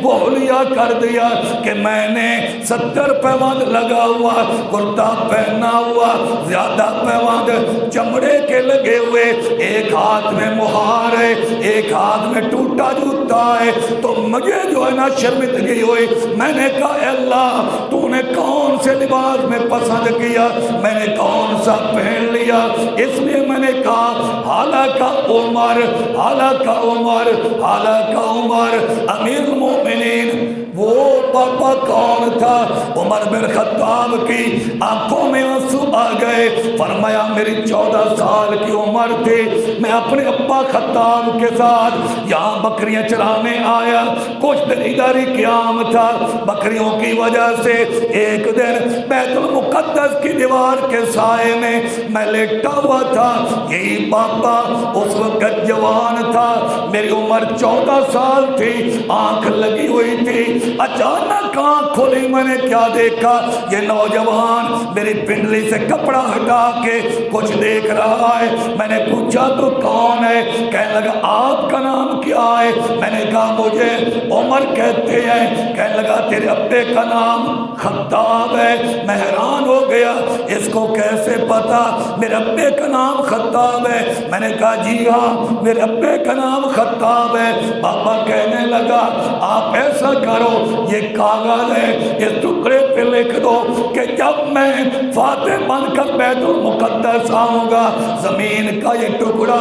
وہ حلیہ کر دیا کہ میں نے 70 پیوند لگا ہوا کرتا پہنا ہوا، زیادہ پیوند چمڑے کے لگے ہوئے، ایک ہاتھ میں مہار ہے، ایک ہاتھ میں ٹوٹا جوتا ہے۔ تو مجھے جو ہے نا شرمندگی ہوئی، میں نے کہا اے اللہ تو نے کون سے لباس میں پسند کیا، میں نے کون سا پہن لیا؟ اس لیے میں نے کہا ہلاک عمر، ہلاک عمر، ہلاک عمر۔ امیر المومنین وہ پاپا کون تھا؟ عمر بن خطاب کی آنکھوں میں آنسو آ گئے، فرمایا میری 14 سال کی عمر تھی، میں اپنے ابا خطاب کے ساتھ یہاں بکریاں چرانے آیا، کچھ دن ادھر ہی قیام تھا، بکریوں کی وجہ سے ایک دن بیت المقدس کی دیوار کے سائے میں لیٹا ہوا تھا، یہی پاپا اس وقت جوان تھا، میری عمر 14 سال تھی، آنکھ لگی ہوئی تھی، اچانک آنکھ کھلی، میں نے کیا دیکھا، یہ نوجوان میری پنڈلی سے کپڑا ہٹا کے کچھ دیکھ رہا ہے۔ میں نے پوچھا تو کون ہے؟ کہنے کہنے لگا آپ کا نام کیا ہے؟ میں نے کہا مجھے عمر کہتے ہیں۔ کہنے لگا تیرے ابے کا نام خطاب ہے۔ میں حیران ہو گیا، اس کو کیسے پتا میرے ابے کا نام خطاب ہے؟ میں نے کہا جی ہاں میرے ابے کا نام خطاب ہے۔ بابا کہنے لگا آپ ایسا کرو، یہ کاغذ ہے اس ٹکڑے پہ لکھ دو کہ جب میں فاتح بن کر بیت المقدس آؤں گا زمین کا یہ ٹکڑا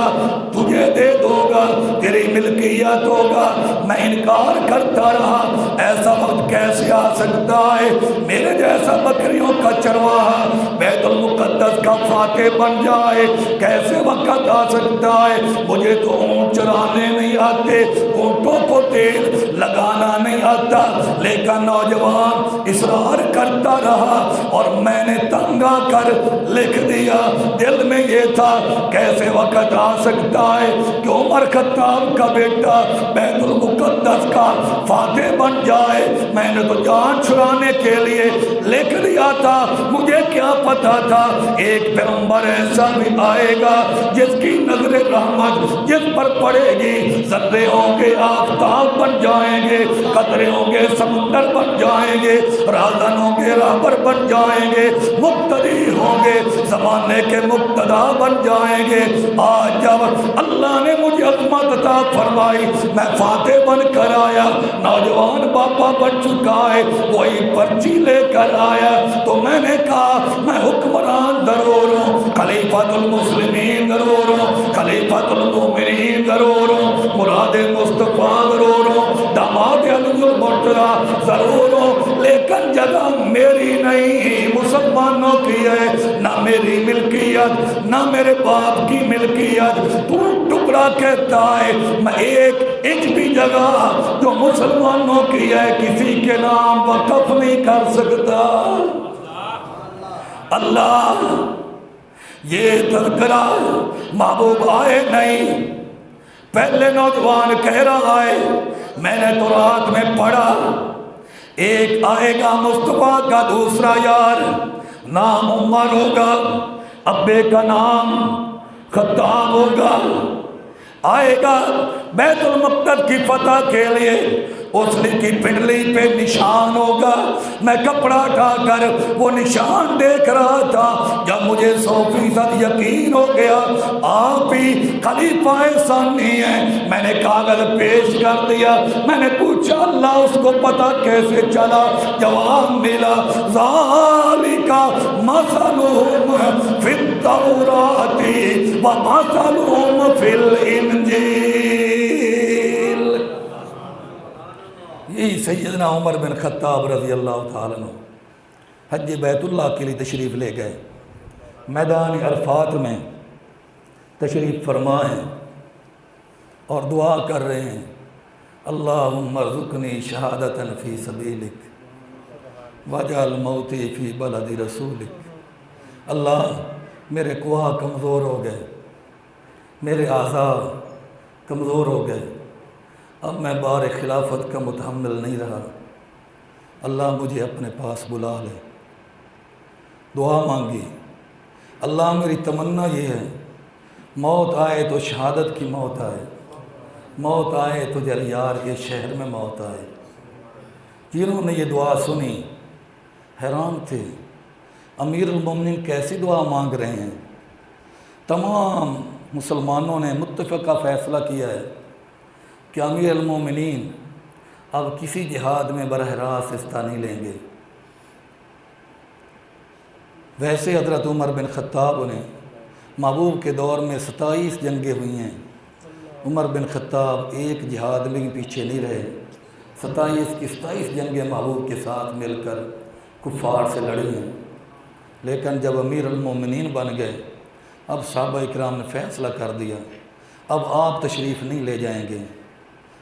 تجھے دے دوں گا، تیری ملکیت ہوگا۔ میں انکار کرتا رہا، ایسا وقت کیسے آ سکتا ہے میرے جیسا بکریوں کا چرواہا بیت المقدس کا فاتح بن جائے؟ کیسے وقت آ سکتا ہے؟ مجھے تو اونٹ چرانے نہیں آتے، اونٹوں کو تیل لگانا نہیں آتا، لیکن نوجوان اصرار کرتا رہا اور میں نے تنگ آ کر لکھ دیا۔ دل میں یہ تھا کیسے وقت آ سکتا ہے کہ عمر خطاب کا بیٹا بیت المقدس کا فاتح بن جائے؟ میں نے تو جان چھڑانے کے لیے لکھ دیا تھا، مجھے کیا پتا تھا ایک پیغمبر ایسا بھی آئے گا جس کی نظر رحمت جس پر پڑے گی ذرے ہوں گے آفتاب بن جائیں گے، قطرے ہوں گے سمندر بن جائیں گے، راہزن ہوں گے راہبر بن جائیں گے، مقتدی ہوں گے زمانے کے مقتدا بن جائیں گے۔ آج جب اللہ نے مجھے عظمت عطا فرمائی، میں فاتح بن کر آیا، نوجوان باپا بن چکا ہے، وہی پرچی لے کر آیا تو میں نے کہا میں حکمران ضرور ہوں، خلیفۃ المسلمین ضرور ہوں، خلیفۃ المؤمنین ضرور ہوں، مراد مصطفیٰ ضرور ہوں، داماد علی المرتضیٰ ضرور ہوں، لیکن جگہ میری نہیں مسلمانوں کی ہے، نہ میری ملکیت نہ میرے باپ کی ملکیت۔ تو ٹکڑا کہتا ہے میں ایک انچ بھی جگہ جو مسلمانوں کی ہے کسی کے نام وقف نہیں کر سکتا۔ اللہ یہ تذکرہ محبوب آئے نہیں، پہلے نوجوان کہہ رہا ہے میں نے تو رات میں پڑھا ایک آئے گا مصطفیٰ کا دوسرا یار، نام عمر ہوگا، ابے کا نام خطاب ہوگا، آئے گا بیت المقدس کی فتح کے لیے، اس کی پنڈلی پہ نشان ہوگا۔ میں کپڑا اٹھا کر وہ نشان دیکھ رہا تھا، جب مجھے 100% یقین ہو گیا آپ ہی خلیفہ ثانی ہیں، میں نے کاغذ پیش کر دیا۔ میں نے پوچھا اللہ اس کو پتہ کیسے چلا؟ جواب ملا ذالک مثلہم فی التوراۃ ومثلہم فی الانجیل۔ یہی سیدنا عمر بن خطاب رضی اللہ تعالیٰ عنہ حج بیت اللہ کے لیے تشریف لے گئے، میدان عرفات میں تشریف فرما ہیں اور دعا کر رہے ہیں اللہم ارزقنی شہادتا فی سبیلک واجعل موتی فی بلد رسولک۔ اللہ میرے کوہ کمزور ہو گئے، میرے اعضاء کمزور ہو گئے، اب میں بار خلافت کا متحمل نہیں رہا، اللہ مجھے اپنے پاس بلا لے۔ دعا مانگی اللہ میری تمنا یہ ہے موت آئے تو شہادت کی موت آئے، موت آئے تو جلیار کے شہر میں موت آئے۔ جنہوں نے یہ دعا سنی حیران تھے امیر المومنین کیسی دعا مانگ رہے ہیں۔ تمام مسلمانوں نے متفقہ فیصلہ کیا ہے کہ امیر المومنین اب کسی جہاد میں براہ راست حصہ نہیں لیں گے۔ ویسے حضرت عمر بن خطاب نے محبوب کے دور میں 27 جنگیں ہوئی ہیں، عمر بن خطاب ایک جہاد میں بھی پیچھے نہیں رہے، 27 کی 27 جنگیں محبوب کے ساتھ مل کر کفار سے لڑی ہیں۔ لیکن جب امیر المومنین بن گئے اب صحابہ اکرام نے فیصلہ کر دیا اب آپ تشریف نہیں لے جائیں گے،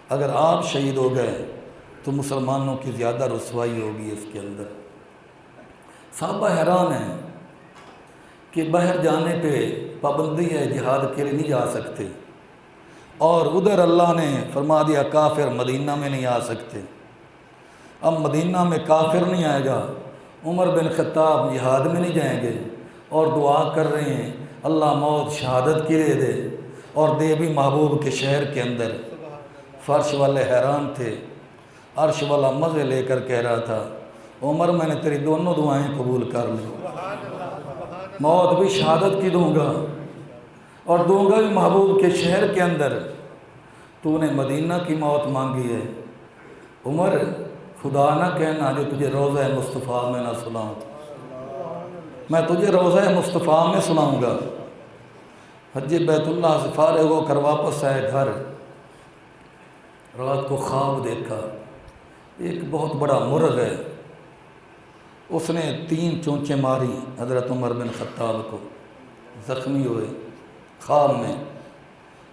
اگر آپ شہید ہو گئے تو مسلمانوں کی زیادہ رسوائی ہوگی اس کے اندر۔ صحابہ حیران ہیں کہ باہر جانے پہ پابندی ہے، جہاد کے لیے نہیں جا سکتے، اور ادھر اللہ نے فرما دیا کافر مدینہ میں نہیں آ سکتے۔ اب مدینہ میں کافر نہیں آئے گا، عمر بن خطاب جہاد میں نہیں جائیں گے، اور دعا کر رہے ہیں اللہ موت شہادت کی دے دے، اور دے بھی محبوب کے شہر کے اندر۔ فرش والے حیران تھے، عرش والا مزے لے کر کہہ رہا تھا عمر میں نے تیری دونوں دعائیں قبول کر لی، موت بھی شہادت کی دوں گا اور دوں گا بھی محبوب کے شہر کے اندر۔ تو نے مدینہ کی موت مانگی ہے عمر، خدا نہ کہنا جو تجھے روضہ مصطفیٰ میں نہ سناؤں، میں تجھے روضہ مصطفیٰ میں سناؤں گا۔ حج بیت اللہ سے فارغ ہو کر واپس آئے گھر، رات کو خواب دیکھا ایک بہت بڑا مرغ ہے، اس نے 3 چونچیں ماری حضرت عمر بن خطاب کو، زخمی ہوئے خواب میں۔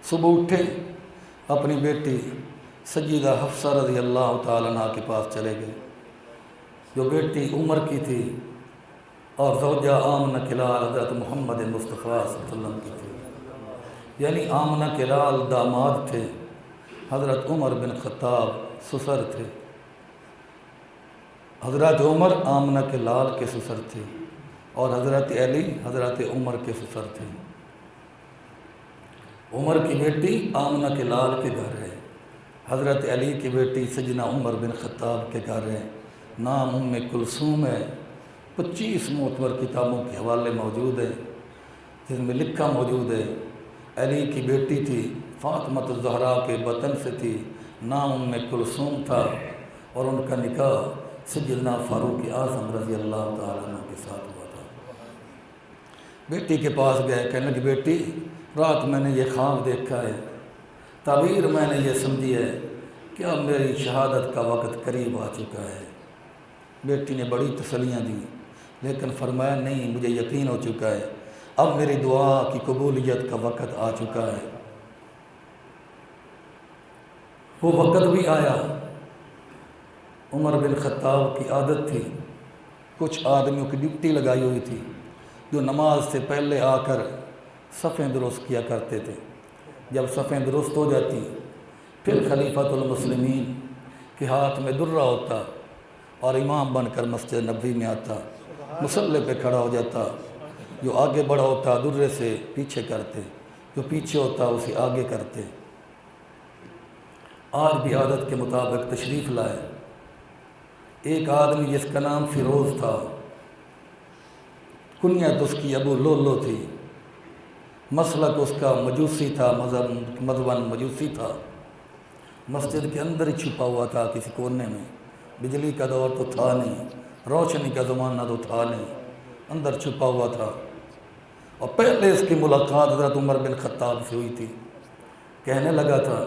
صبح اٹھے اپنی بیٹی سیدہ حفصہ رضی اللہ تعالیٰ عنہ کے پاس چلے گئے، جو بیٹی عمر کی تھی اور زوجہ آمنہ کے لال حضرت محمد مصطفیٰ صلی اللہ علیہ وسلم کی تھی، یعنی آمنہ کے لال داماد تھے، حضرت عمر بن خطاب سسر تھے۔ حضرت عمر آمنہ کے لال کے سسر تھے اور حضرت علی حضرت عمر کے سسر تھے۔ عمر کی بیٹی آمنہ کے لال کے گھر ہے، حضرت علی کی بیٹی سیدنا عمر بن خطاب کے گھر ہے، نام ام کلثوم ہے۔ 25 معتبر کتابوں کے حوالے موجود ہیں جس میں لکھا موجود ہے علی کی بیٹی تھی، فاطمہ الزہرا کے بطن سے تھی، نام ام کلثوم تھا اور ان کا نکاح سیدنا فاروق اعظم رضی اللہ تعالیٰ عنہ کے ساتھ ہوا تھا۔ بیٹی کے پاس گئے، کہنے لگے بیٹی رات میں نے یہ خواب دیکھا ہے، تعبیر میں نے یہ سمجھی ہے کہ اب میری شہادت کا وقت قریب آ چکا ہے۔ بیٹی نے بڑی تسلیاں دی لیکن فرمایا نہیں، مجھے یقین ہو چکا ہے، اب میری دعا کی قبولیت کا وقت آ چکا ہے۔ وہ وقت بھی آیا۔ عمر بن خطاب کی عادت تھی، کچھ آدمیوں کی ڈیوٹی لگائی ہوئی تھی جو نماز سے پہلے آ کر صفیں درست کیا کرتے تھے۔ جب صفیں درست ہو جاتی پھر خلیفۃ المسلمین کے ہاتھ میں درہ ہوتا اور امام بن کر مسجد نبوی میں آتا، مصلی پہ کھڑا ہو جاتا، جو آگے بڑھا ہوتا درے سے پیچھے کرتے، جو پیچھے ہوتا اسے آگے کرتے۔ آج بھی عادت کے مطابق تشریف لائے ایک آدمی جس کا نام فیروز تھا، کنیت اس کی ابو لولو تھی، مسلک اس کا مجوسی تھا، مذہباً مجوسی تھا، مسجد کے اندر ہی چھپا ہوا تھا کسی کونے میں، بجلی کا دور تو تھا نہیں، روشنی کا زمانہ تو تھا نہیں، اندر چھپا ہوا تھا۔ اور پہلے اس کی ملاقات حضرت عمر بن خطاب سے ہوئی تھی، کہنے لگا تھا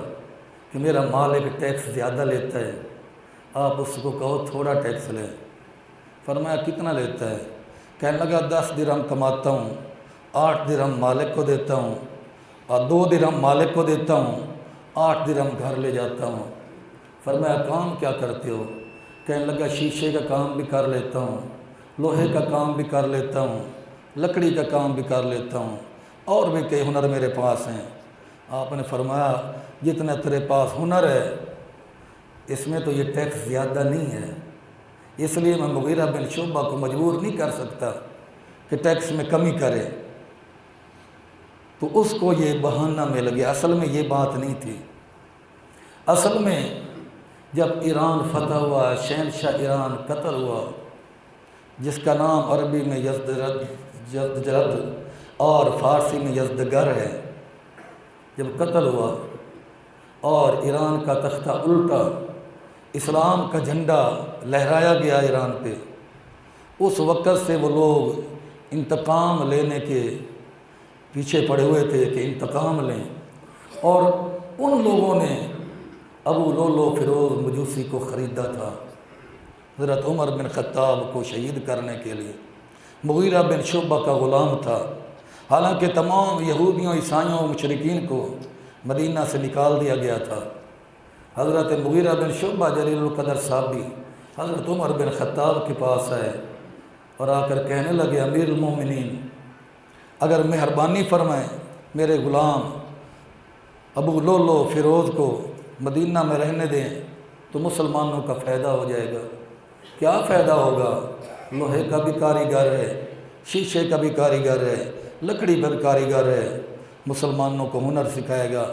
کہ میرا مالک ٹیکس زیادہ لیتا ہے، آپ اس کو کہو تھوڑا ٹیکس لے۔ فرمایا کتنا لیتا ہے؟ کہنے لگا 10 درہم کماتا ہوں، 8 درہم مالک کو دیتا ہوں اور 2 درہم مالک کو دیتا ہوں، 8 درہم گھر لے جاتا ہوں۔ فرمایا کام کیا کرتے ہو؟ کہنے لگا شیشے کا کام بھی کر لیتا ہوں، لوہے کا کام بھی کر لیتا ہوں، لکڑی کا کام بھی کر لیتا ہوں، اور بھی کئی ہنر میرے پاس ہیں۔ آپ نے فرمایا جتنا تیرے پاس ہنر ہے اس میں تو یہ ٹیکس زیادہ نہیں ہے، اس لیے میں مغیرہ بن شعبہ کو مجبور نہیں کر سکتا کہ ٹیکس میں کمی کرے۔ تو اس کو یہ بہانہ مل گیا، اصل میں یہ بات نہیں تھی۔ اصل میں جب ایران فتح ہوا، شہنشاہ ایران قتل ہوا، جس کا نام عربی میں یزدجرد اور فارسی میں یزدگر ہے، جب قتل ہوا اور ایران کا تختہ الٹا، اسلام کا جھنڈا لہرایا گیا ایران پہ، اس وقت سے وہ لوگ انتقام لینے کے پیچھے پڑے ہوئے تھے کہ انتقام لیں، اور ان لوگوں نے ابو لولو فیروز مجوسی کو خریدا تھا حضرت عمر بن خطاب کو شہید کرنے کے لیے۔ مغیرہ بن شعبہ کا غلام تھا، حالانکہ تمام یہودیوں، عیسائیوں، مشرکین کو مدینہ سے نکال دیا گیا تھا۔ حضرت مغیرہ بن شعبہ جلیل القدر صحابی حضرت عمر بن خطاب کے پاس آئے اور آ کر کہنے لگے امیر المومنین اگر مہربانی فرمائیں میرے غلام ابو لولو فیروز کو مدینہ میں رہنے دیں تو مسلمانوں کا فائدہ ہو جائے گا۔ کیا فائدہ ہوگا؟ لوہے کا بھی کاریگر ہے، شیشے کا بھی کاریگر ہے، لکڑی پر کاریگر ہے، مسلمانوں کو ہنر سکھائے گا،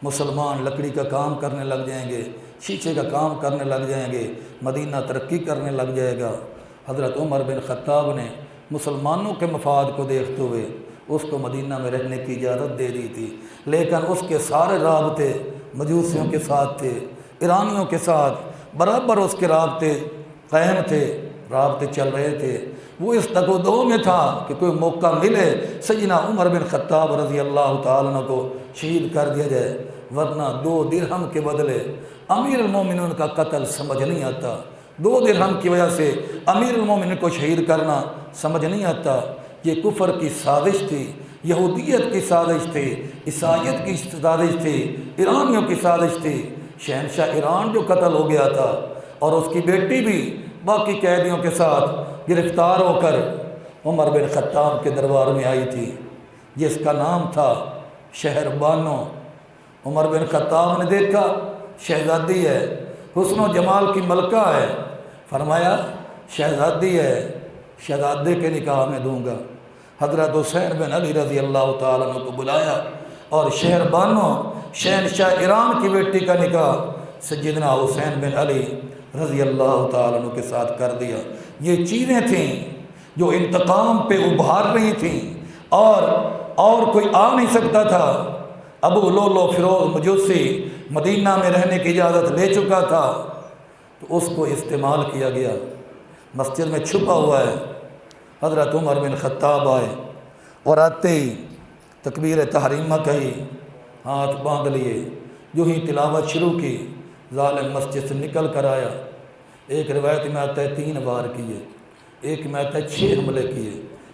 مسلمان لکڑی کا کام کرنے لگ جائیں گے، شیشے کا کام کرنے لگ جائیں گے، مدینہ ترقی کرنے لگ جائے گا۔ حضرت عمر بن خطاب نے مسلمانوں کے مفاد کو دیکھتے ہوئے اس کو مدینہ میں رہنے کی اجازت دے دی تھی، لیکن اس کے سارے رابطے مجوسیوں کے ساتھ تھے، ایرانیوں کے ساتھ برابر اس کے رابطے قائم تھے، رابطے چل رہے تھے۔ وہ اس تک و دو میں تھا کہ کوئی موقع ملے سیدنا عمر بن خطاب رضی اللہ تعالیٰ عنہ کو شہید کر دیا جائے، ورنہ 2 درہم کے بدلے امیر المومنین کا قتل سمجھ نہیں آتا۔ 2 درہم کی وجہ سے امیر المومنین کو شہید کرنا سمجھ نہیں آتا۔ یہ کفر کی سازش تھی، یہودیت کی سازش تھی، عیسائیت کی سازش تھی، ایرانیوں کی سازش تھی۔ شہنشاہ ایران جو قتل ہو گیا تھا اور اس کی بیٹی بھی باقی قیدیوں کے ساتھ گرفتار ہو کر عمر بن خطاب کے دربار میں آئی تھی، جس کا نام تھا شہر بانو۔ عمر بن خطاب نے دیکھا شہزادی ہے، حسن و جمال کی ملکہ ہے، فرمایا شہزادی ہے، شہزادے کے نکاح میں دوں گا۔ حضرت حسین بن علی رضی اللہ تعالیٰ عنہ کو بلایا اور شہر بانو شہنشاہ ایران کی بیٹی کا نکاح سیدنا حسین بن علی رضی اللہ تعالیٰ عنہ کے ساتھ کر دیا۔ یہ چیزیں تھیں جو انتقام پہ ابھار رہی تھیں اور کوئی آ نہیں سکتا تھا۔ ابو لولو فیروز مجوسی مدینہ میں رہنے کی اجازت لے چکا تھا، تو اس کو استعمال کیا گیا۔ مسجد میں چھپا ہوا ہے۔ حضرت عمر بن خطاب آئے اور آتے ہی تکبیر تحریمہ کہی، ہاتھ باندھ لیے، جو ہی تلاوت شروع کی، ظالم مسجد سے نکل کر آیا۔ ایک روایت میں آتا ہے 3 بار کیے، ایک میں آتا ہے 6 حملے کیے،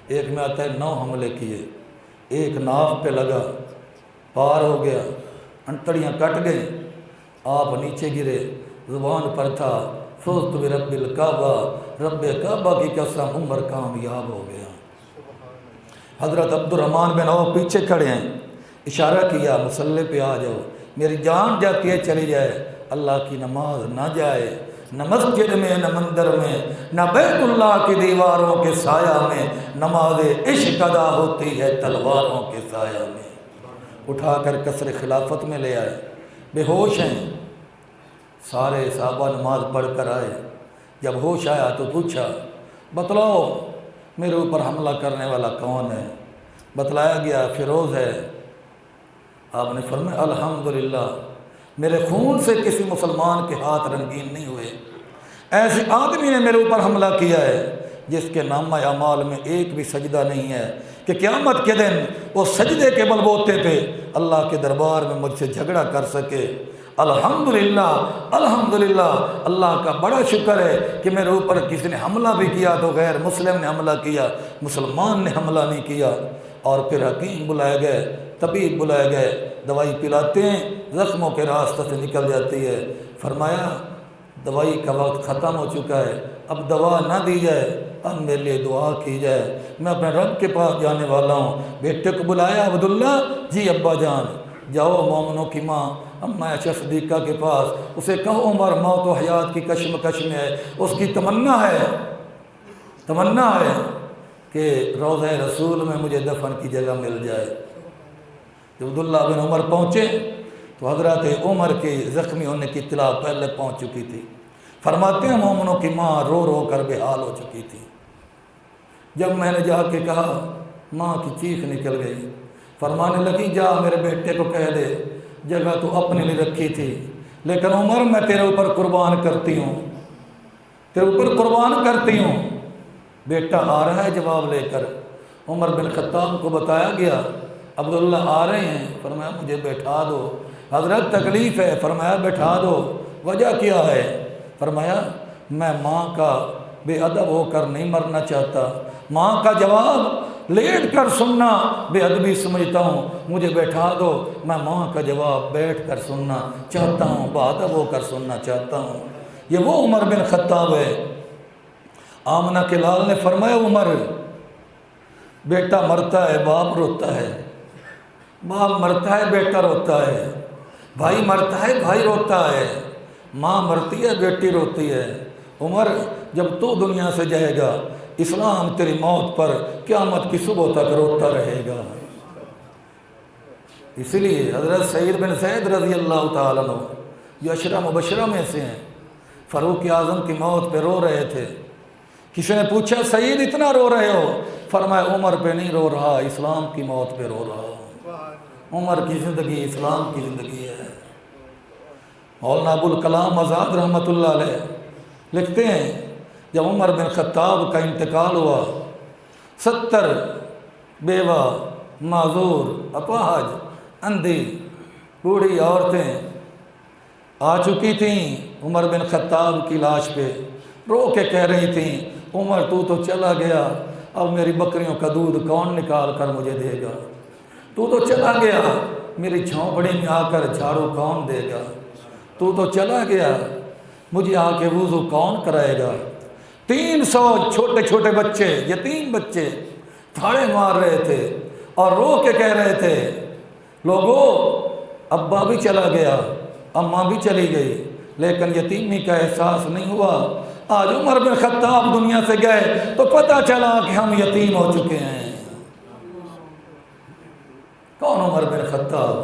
ایک میں آتا ہے 9 حملے کیے۔ ایک ناف پہ لگا، پار ہو گیا، انتڑیاں کٹ گئیں، آپ نیچے گرے، زبان پر تھا فزت برب الکعبہ، رب کعبہ کی قسم عمر کامیاب ہو گیا۔ حضرت عبد الرحمن بن عوف پیچھے کھڑے ہیں، اشارہ کیا مصلی پہ آ جاؤ، میری جان جاتی ہے چلی جائے، اللہ کی نماز نہ جائے، نہ مسجد میں نہ مندر میں نہ بیت اللہ کی دیواروں کے سایہ میں، نماز عشق ادا ہوتی ہے تلواروں کے سایہ میں۔ اٹھا کر قصر خلافت میں لے آئے، بے ہوش ہیں۔ سارے صحابہ نماز پڑھ کر آئے، جب ہوش آیا تو پوچھا بتلاؤ میرے اوپر حملہ کرنے والا کون ہے؟ بتلایا گیا فیروز ہے۔ آپ نے فرمایا الحمدللہ، میرے خون سے کسی مسلمان کے ہاتھ رنگین نہیں ہوئے، ایسے آدمی نے میرے اوپر حملہ کیا ہے جس کے نامہ اعمال میں ایک بھی سجدہ نہیں ہے کہ قیامت کے دن وہ سجدے کے بلبوتے پہ اللہ کے دربار میں مجھ سے جھگڑا کر سکے۔ الحمدللہ الحمدللہ، اللہ کا بڑا شکر ہے کہ میرے اوپر کسی نے حملہ بھی کیا تو غیر مسلم نے حملہ کیا، مسلمان نے حملہ نہیں کیا۔ اور پھر حکیم بلائے گئے، طبیب بلائے گئے، دوائی پلاتے ہیں، زخموں کے راستہ سے نکل جاتی ہے۔ فرمایا دوائی کا وقت ختم ہو چکا ہے، اب دوا نہ دی جائے، اب میرے لیے دعا کی جائے، میں اپنے رب کے پاس جانے والا ہوں۔ بیٹے کو بلایا عبداللہ، جی ابا جان، جاؤ مومنوں کی ماں اماں عائشہ صدیقہ کے پاس، اسے کہو عمر موت و حیات کی کشمکش میں ہے، اس کی تمنا ہے کہ روضہ رسول میں مجھے دفن کی جگہ مل جائے۔ جب عبداللہ بن عمر پہنچے تو حضرت عمر کے زخمی ہونے کی اطلاع پہلے پہنچ چکی تھی۔ فرماتے ہیں مومنوں کی ماں رو رو کر بے حال ہو چکی تھی۔ جب میں نے جا کے کہا، ماں کی چیخ نکل گئی، فرمانے لگی جا میرے بیٹے کو کہہ دے، جگہ تو اپنے لیے رکھی تھی لیکن عمر میں تیرے اوپر قربان کرتی ہوں، تیرے اوپر قربان کرتی ہوں۔ بیٹا آ رہا ہے جواب لے کر، عمر بن خطاب کو بتایا گیا عبداللہ آ رہے ہیں، فرمایا مجھے بیٹھا دو۔ حضرت تکلیف ہے، فرمایا بیٹھا دو، وجہ کیا ہے؟ فرمایا میں ماں کا بے ادب ہو کر نہیں مرنا چاہتا، ماں کا جواب لیٹ کر سننا بے ادبی سمجھتا ہوں، مجھے بیٹھا دو، میں ماں کا جواب بیٹھ کر سننا چاہتا ہوں، با ادب ہو کر سننا چاہتا ہوں۔ یہ وہ عمر بن خطاب ہے۔ آمنہ کے لال نے فرمایا عمر، بیٹا مرتا ہے باپ روتا ہے، باپ مرتا ہے بیٹا روتا ہے، بھائی مرتا ہے بھائی روتا ہے، ماں مرتی ہے بیٹی روتی ہے۔ عمر جب تو دنیا سے جائے گا اسلام تیری موت پر قیامت کی صبح تک روتا رہے گا۔ اس لیے حضرت سعید بن زید رضی اللہ تعالیٰ عنہ جو عشرہ مبشرہ میں سے ہیں، فاروق اعظم کی موت پہ رو رہے تھے۔ کسی نے پوچھا سعید اتنا رو رہے ہو؟ فرمایا عمر پہ نہیں رو رہا، اسلام کی موت پہ رو رہا ہوں۔ عمر کی زندگی اسلام کی زندگی ہے۔ مولانا ابوالکلام آزاد رحمۃ اللہ علیہ لکھتے ہیں جب عمر بن خطاب کا انتقال ہوا، 70 بیوہ، معذور، اپاہج، اندھی، بوڑھی عورتیں آ چکی تھیں عمر بن خطاب کی لاش پہ، رو کے کہہ رہی تھیں عمر تو چلا گیا، اب میری بکریوں کا دودھ کون نکال کر مجھے دے گا؟ تو چلا گیا، میری جھونپڑی میں آ کر جھاڑو کون دے گا؟ تو چلا گیا، مجھے آ کے وضو کون کرائے گا؟ 300 چھوٹے چھوٹے بچے، یتیم بچے تھاڑے مار رہے تھے اور رو کے کہہ رہے تھے لوگوں ابا بھی چلا گیا، اماں بھی چلی گئی، لیکن یتیمی کا احساس نہیں ہوا۔ آج عمر بن خطاب دنیا سے گئے تو پتہ چلا کہ ہم یتیم ہو چکے ہیں۔ کون عمر بن خطاب؟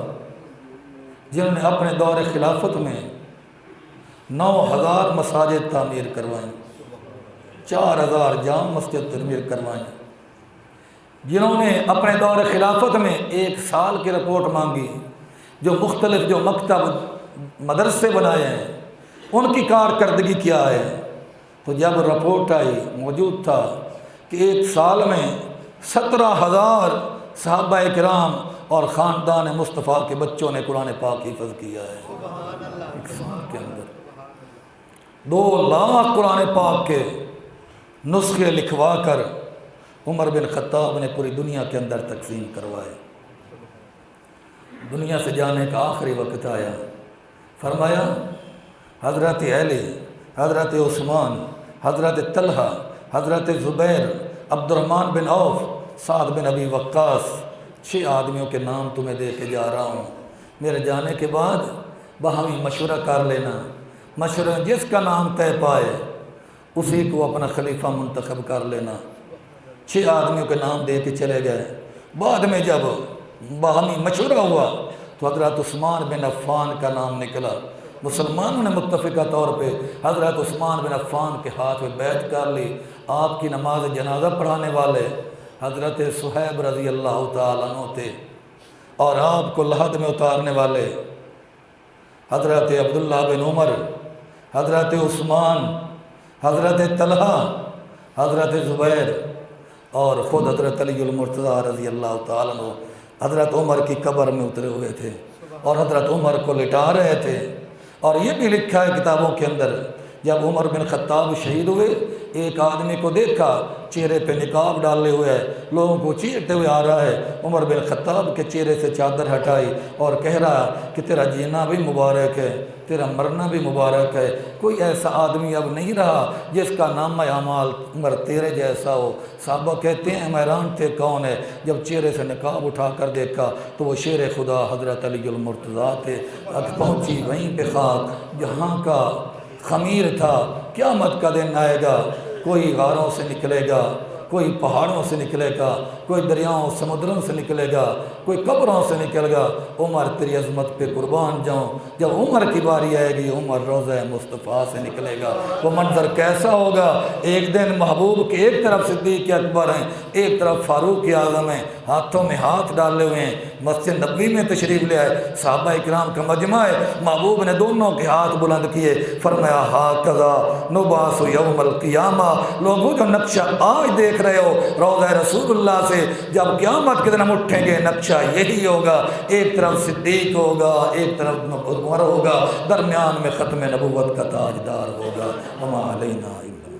جنہوں نے اپنے دور خلافت میں 9000 مساجد تعمیر کروائیں، 4000 جامع مسجد تعمیر کروائیں، جنہوں نے اپنے دور خلافت میں 1 سال کی رپورٹ مانگی، جو مختلف جو مکتب مدرسے بنائے ہیں ان کی کارکردگی کیا ہے، تو جب رپورٹ آئی موجود تھا کہ 1 سال میں 17000 صحابہ کرام اور خاندان مصطفیٰ کے بچوں نے قرآن پاک حفظ کیا ہے۔ 1 سال کے اندر 2 لاکھ قرآن پاک کے نسخے لکھوا کر عمر بن خطاب نے پوری دنیا کے اندر تقسیم کروائے۔ دنیا سے جانے کا آخری وقت آیا، فرمایا حضرت علی، حضرت عثمان، حضرت طلحہ، حضرت زبیر، عبد الرحمن بن عوف، سعد بن ابی وقاص، 6 آدمیوں کے نام تمہیں دے کے جا رہا ہوں۔ میرے جانے کے بعد باہمی مشورہ کر لینا، مشورہ جس کا نام طے پائے اسی کو اپنا خلیفہ منتخب کر لینا۔ 6 آدمیوں کے نام دے کے چلے گئے۔ بعد میں جب باہمی مشورہ ہوا تو حضرت عثمان بن عفان کا نام نکلا۔ مسلمانوں نے متفقہ طور پہ حضرت عثمان بن عفان کے ہاتھ میں بیعت کر لی۔ آپ کی نماز جنازہ پڑھانے والے حضرت صہیب رضی اللہ تعالیٰ عنہ تھے، اور آپ کو لحد میں اتارنے والے حضرت عبداللہ بن عمر، حضرت عثمان، حضرت طلحہ، حضرت زبیر اور خود حضرت علی المرتضیٰ رضی اللہ تعالیٰ عنہ حضرت عمر کی قبر میں اترے ہوئے تھے اور حضرت عمر کو لٹا رہے تھے۔ اور یہ بھی لکھا ہے کتابوں کے اندر، جب عمر بن خطاب شہید ہوئے ایک آدمی کو دیکھا چہرے پہ نقاب ڈالے ہوئے ہے، لوگوں کو چیرتے ہوئے آ رہا ہے، عمر بن خطاب کے چہرے سے چادر ہٹائی اور کہہ رہا کہ تیرا جینا بھی مبارک ہے، تیرا مرنا بھی مبارک ہے، کوئی ایسا آدمی اب نہیں رہا جس کا نامہ اعمال عمر تیرے جیسا ہو۔ صحابہ کہتے ہیں ہم حیران تھے کون ہے، جب چہرے سے نقاب اٹھا کر دیکھا تو وہ شیر خدا حضرت علی المرتضیٰ تھے۔ اب پہنچی وہیں پہ خاک جہاں کا خمیر تھا۔ قیامت کا دن آئے گا، کوئی غاروں سے نکلے گا، کوئی پہاڑوں سے نکلے گا، کوئی دریاؤں سمندروں سے نکلے گا، کوئی قبروں سے نکل گا۔ عمر تیری عظمت پہ قربان جاؤں، جب عمر کی باری آئے گی عمر روضہ مصطفیٰ سے نکلے گا۔ وہ منظر کیسا ہوگا؟ ایک دن محبوب کے ایک طرف صدیق اکبر ہیں، ایک طرف فاروق اعظم ہیں، ہاتھوں میں ہاتھ ڈالے ہوئے ہیں، مسجد نبوی میں تشریف لے آئے، صحابہ کرام کا مجمع ہے، محبوب نے دونوں کے ہاتھ بلند کیے، فرمایا ہاکذا نبعث یوم القیامہ۔ لوگوں جو نقشہ آج دیکھ رہے ہو روضہ رسول اللہ سے، جب قیامت کے دن ہم اٹھیں گے نقشہ یہی ہوگا، ایک طرف صدیق ہوگا، ایک طرف عمر ہوگا، درمیان میں ختم نبوت کا تاجدار ہوگا۔ وما علینا الا